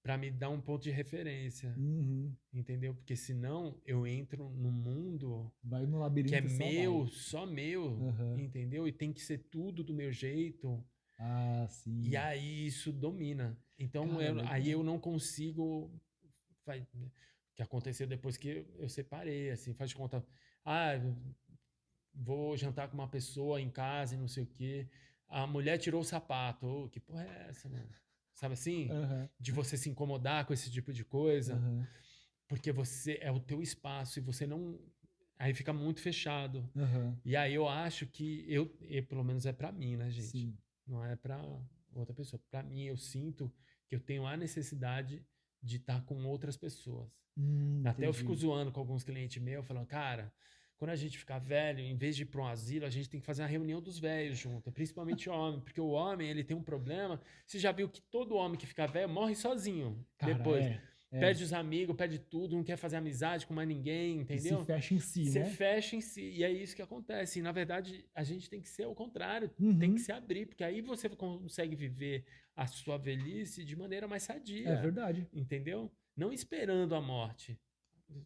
para me dar um ponto de referência, uhum. entendeu? Porque senão eu entro num mundo Vai no que é labirinto e só vai. meu, só meu, Aham. entendeu? E tem que ser tudo do meu jeito. Ah, E sim. aí isso domina. Então Cara, aí legal. eu não consigo. O que aconteceu depois que eu separei, assim, faz de conta. Ah, vou jantar com uma pessoa em casa e não sei o quê. A mulher tirou o sapato. Ô, que porra é essa, mano? Sabe assim? Aham, De você se incomodar com esse tipo de coisa, aham, porque você é o teu espaço e você não. Aí fica muito fechado. aham. E aí eu acho que pelo menos é pra mim, né, gente? Sim. Não é pra outra pessoa. Pra mim, eu sinto que eu tenho a necessidade de estar com outras pessoas. Até eu fico Entendi. zoando com alguns clientes meus, falando, cara, quando a gente ficar velho, em vez de ir para um asilo, a gente tem que fazer uma reunião dos velhos junto, principalmente homem, porque o homem, ele tem um problema. Você já viu que todo homem que fica velho morre sozinho Cara, depois. é. Perde os amigos, perde tudo, não quer fazer amizade com mais ninguém, E se entendeu? fecha em si, Você né? fecha em si, e é isso que acontece. E, na verdade, a gente tem que ser o contrário, tem que Uhum. se abrir, porque aí você consegue viver a sua velhice de maneira mais É sadia, verdade. entendeu? Não esperando a morte.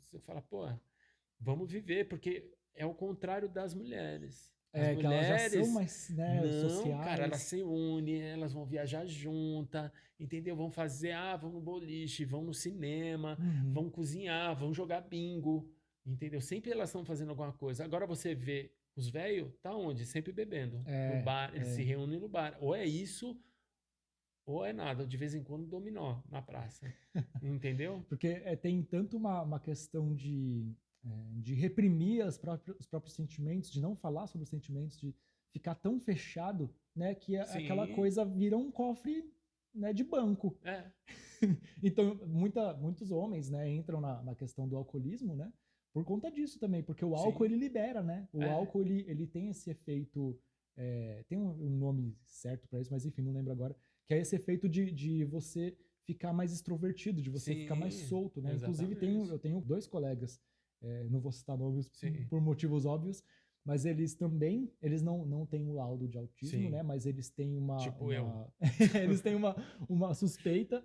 Você fala, pô, vamos viver, porque é o contrário das mulheres. As É que elas já são mulheres, mais, né, não, cara, elas sociais. se unem, elas vão viajar juntas, entendeu? Vão fazer, vão no boliche, vão no cinema, Uhum. vão cozinhar, vão jogar bingo, entendeu? Sempre elas estão fazendo alguma coisa. Agora você vê os velhos, tá onde? Sempre bebendo. No É, bar, eles se é. reúnem no bar. Ou é isso, ou é nada. De vez em quando dominó na praça. Entendeu? Porque tem tanto uma questão de reprimir os próprios sentimentos, de não falar sobre os sentimentos, de ficar tão fechado, né, que aquela Sim, coisa vira um cofre, né, de banco. é. Então, muitos homens, né, entram na questão do alcoolismo, né, por conta disso também, porque o álcool ele Sim, libera, né? O é. álcool ele tem esse efeito, tem um nome certo para isso, mas enfim, não lembro agora, que é esse efeito de você ficar mais extrovertido, de você ficar mais Sim, solto, né? Inclusive exatamente. eu tenho dois colegas, não vou citar nomes Sim, por motivos óbvios, mas eles também, eles não têm o laudo de autismo, né? sim. Mas eles têm Tipo eu. eles têm uma suspeita.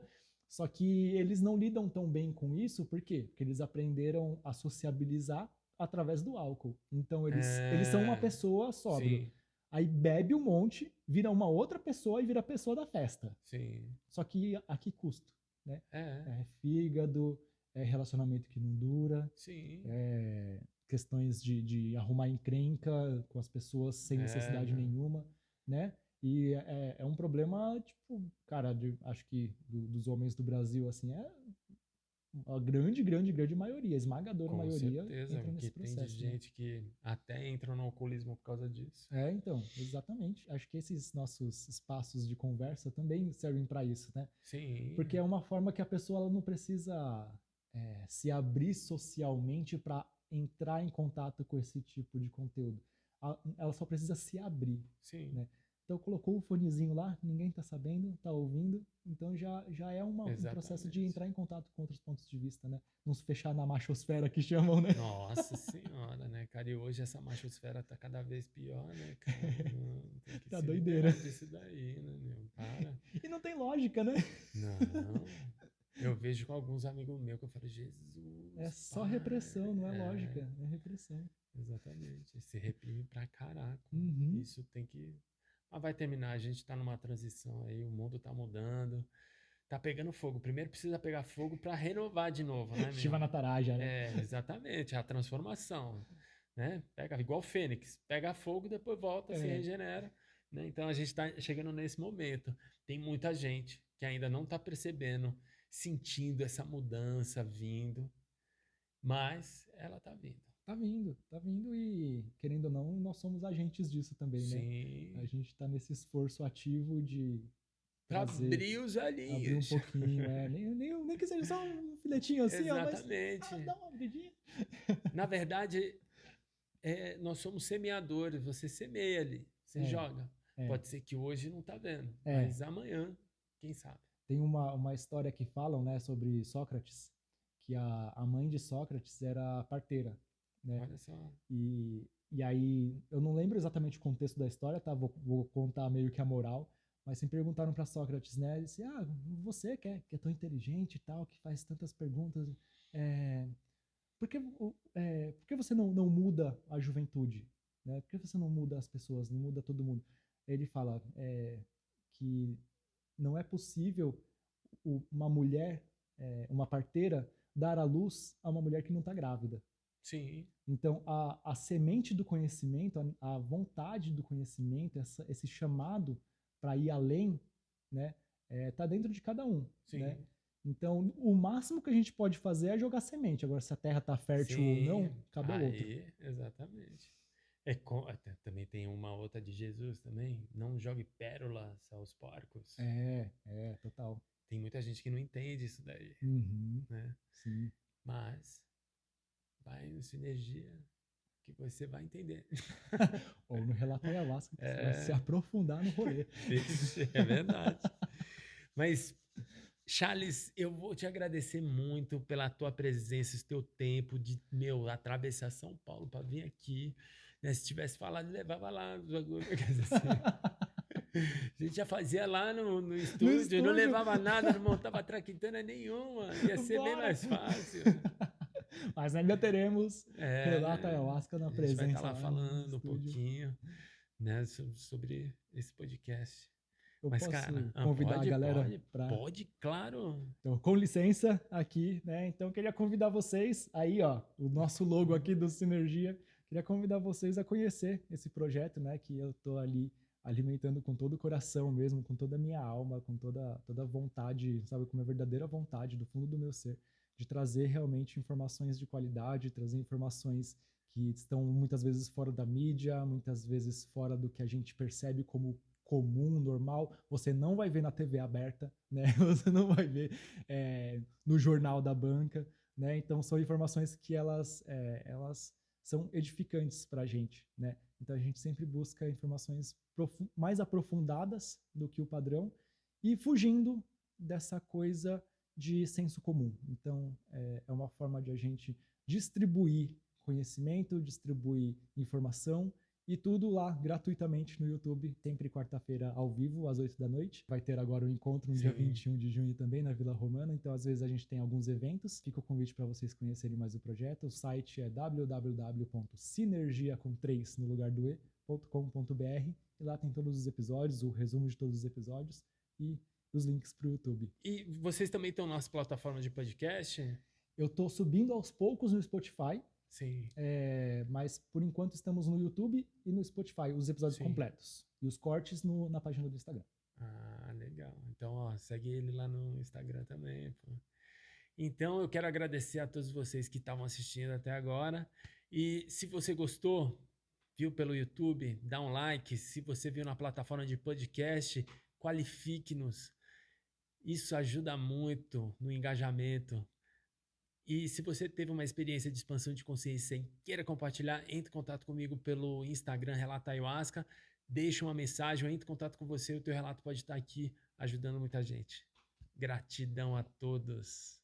Só que eles não lidam tão bem com isso, por quê? Porque eles aprenderam a sociabilizar através do álcool. Então eles são uma É, pessoa sóbrio. sim, Aí bebe um monte, vira uma outra pessoa e vira a pessoa da festa. sim. Só que a que custo, né? É, É fígado, é relacionamento que não dura, sim. é questões de arrumar encrenca com as pessoas sem É, necessidade não. nenhuma, né? E é um problema, tipo, cara, acho que dos homens do Brasil, assim, a grande maioria, a esmagadora Com maioria certeza, entra porque nesse tem de processo, né? gente que até entra no alcoolismo por causa disso. Então, exatamente. Acho que esses nossos espaços de conversa também servem para isso, né? Porque Sim, é uma forma que a pessoa ela não precisa se abrir socialmente para entrar em contato com esse tipo de conteúdo. Ela só precisa se abrir, sim, né? Então colocou o fonezinho lá, ninguém está sabendo, está ouvindo, então já é um processo de exatamente. entrar em contato com outros pontos de vista, né? Não se fechar na machosfera que chamam, né? Nossa senhora, né, cara? E hoje essa machosfera tá cada vez pior, né, cara? Não, tem que Tá se doideira. liberar disso daí, né, meu? Para. E não tem lógica, né? Não. Eu vejo com alguns amigos meus que eu falo, É Jesus, só pai. repressão, não é É, lógica, é repressão. exatamente. Se reprime pra caraca. Uhum. Isso tem que. Mas vai terminar, a gente tá numa transição aí, o mundo tá mudando, tá pegando fogo. Primeiro precisa pegar fogo pra renovar de novo, né, Shiva meu? Nataraja, né? É, exatamente, a transformação, né? Pega igual o Fênix, pega fogo, depois volta, se É, regenera, né? Então a gente está chegando nesse momento. Tem muita gente que ainda não está percebendo, sentindo essa mudança vindo, mas ela está vindo. tá vindo e, querendo ou não, nós somos agentes disso também, né? A Sim, gente está nesse esforço ativo de para trazer, abrir os abrir um olhinhos. pouquinho, nem que seja só um filetinho assim, ó, mas Exatamente. dá uma abridinha. Na verdade, nós somos semeadores, você semeia ali, você É, joga. é, Pode ser que hoje não está vendo, é. mas amanhã, quem sabe? Tem uma história que falam, né, sobre Sócrates, que a mãe de Sócrates era parteira, né? Olha só. E E aí, eu não lembro exatamente o contexto da história, tá? Vou contar meio que a moral. Mas se perguntaram para Sócrates, né? Ele disse, você que é tão inteligente e tal, que faz tantas perguntas, é, por que você não muda a juventude? Né? Por que você não muda as pessoas, não muda todo mundo? Ele fala que não é possível uma mulher, uma parteira, dar à luz a uma mulher que não está grávida. Sim. Então, a semente do conhecimento, a vontade do conhecimento, esse chamado para ir além, né, tá dentro de cada um, Sim. né? Então, o máximo que a gente pode fazer é jogar semente. Agora, se a terra tá fértil ou não, cabe ao outro. Exatamente. Também tem uma outra de Jesus também. Não jogue pérolas aos porcos. Total. Tem muita gente que não entende isso daí. Uhum, Né? sim. Mas vai no Sinergia que você vai entender. Ou no Relata Ayahuasca, que você vai se aprofundar no rolê. É verdade. Mas, Charles, eu vou te agradecer muito pela tua presença, esse teu tempo de, atravessar São Paulo para vir aqui. Né? Se tivesse falado, levava lá. A gente já fazia lá no estúdio, não levava nada, não montava traquitana nenhuma. Ia ser bem mais fácil. Mas ainda teremos Relata Ayahuasca na presença. A gente vai estar lá no falando um estúdio. pouquinho, né, sobre esse podcast. Eu Mas, posso cara, convidar a galera para... Pode, claro. Então, com licença aqui, né? Então, eu queria convidar vocês, aí, ó, o nosso logo aqui do Sinergia, queria convidar vocês a conhecer esse projeto, né? Que eu tô ali alimentando com todo o coração mesmo, com toda a minha alma, com toda a vontade, sabe? Com a verdadeira vontade do fundo do meu ser, de trazer realmente informações de qualidade, trazer informações que estão muitas vezes fora da mídia, muitas vezes fora do que a gente percebe como comum, normal, você não vai ver na TV aberta, né? Você não vai ver no jornal da banca, né? Então são informações que elas são edificantes para a gente, né? Então a gente sempre busca informações mais aprofundadas do que o padrão e fugindo dessa coisa de senso comum. Então é uma forma de a gente distribuir conhecimento, distribuir informação e tudo lá gratuitamente no YouTube, sempre quarta-feira ao vivo, às 8 da noite. Vai ter agora o encontro no dia 21 de junho também, na Vila Romana. Então, às vezes, a gente tem alguns eventos. Fica o convite para vocês conhecerem mais o projeto. O site é www.sinergia com 3 no lugar do e.com.br. E lá tem todos os episódios, o resumo de todos os episódios e os links para o YouTube. E vocês também estão nas plataformas de podcast? Eu estou subindo aos poucos no Spotify. Sim. Mas por enquanto estamos no YouTube e no Spotify, os episódios completos. E os cortes na página do Instagram. Ah, legal. Então, ó, segue ele lá no Instagram também, pô. Então, eu quero agradecer a todos vocês que estavam assistindo até agora. E se você gostou, viu pelo YouTube, dá um like. Se você viu na plataforma de podcast, qualifique-nos. Isso ajuda muito no engajamento. E se você teve uma experiência de expansão de consciência e queira compartilhar, entre em contato comigo pelo Instagram Relata Ayahuasca, deixa uma mensagem, eu entro em contato com você, o teu relato pode estar aqui ajudando muita gente. Gratidão a todos.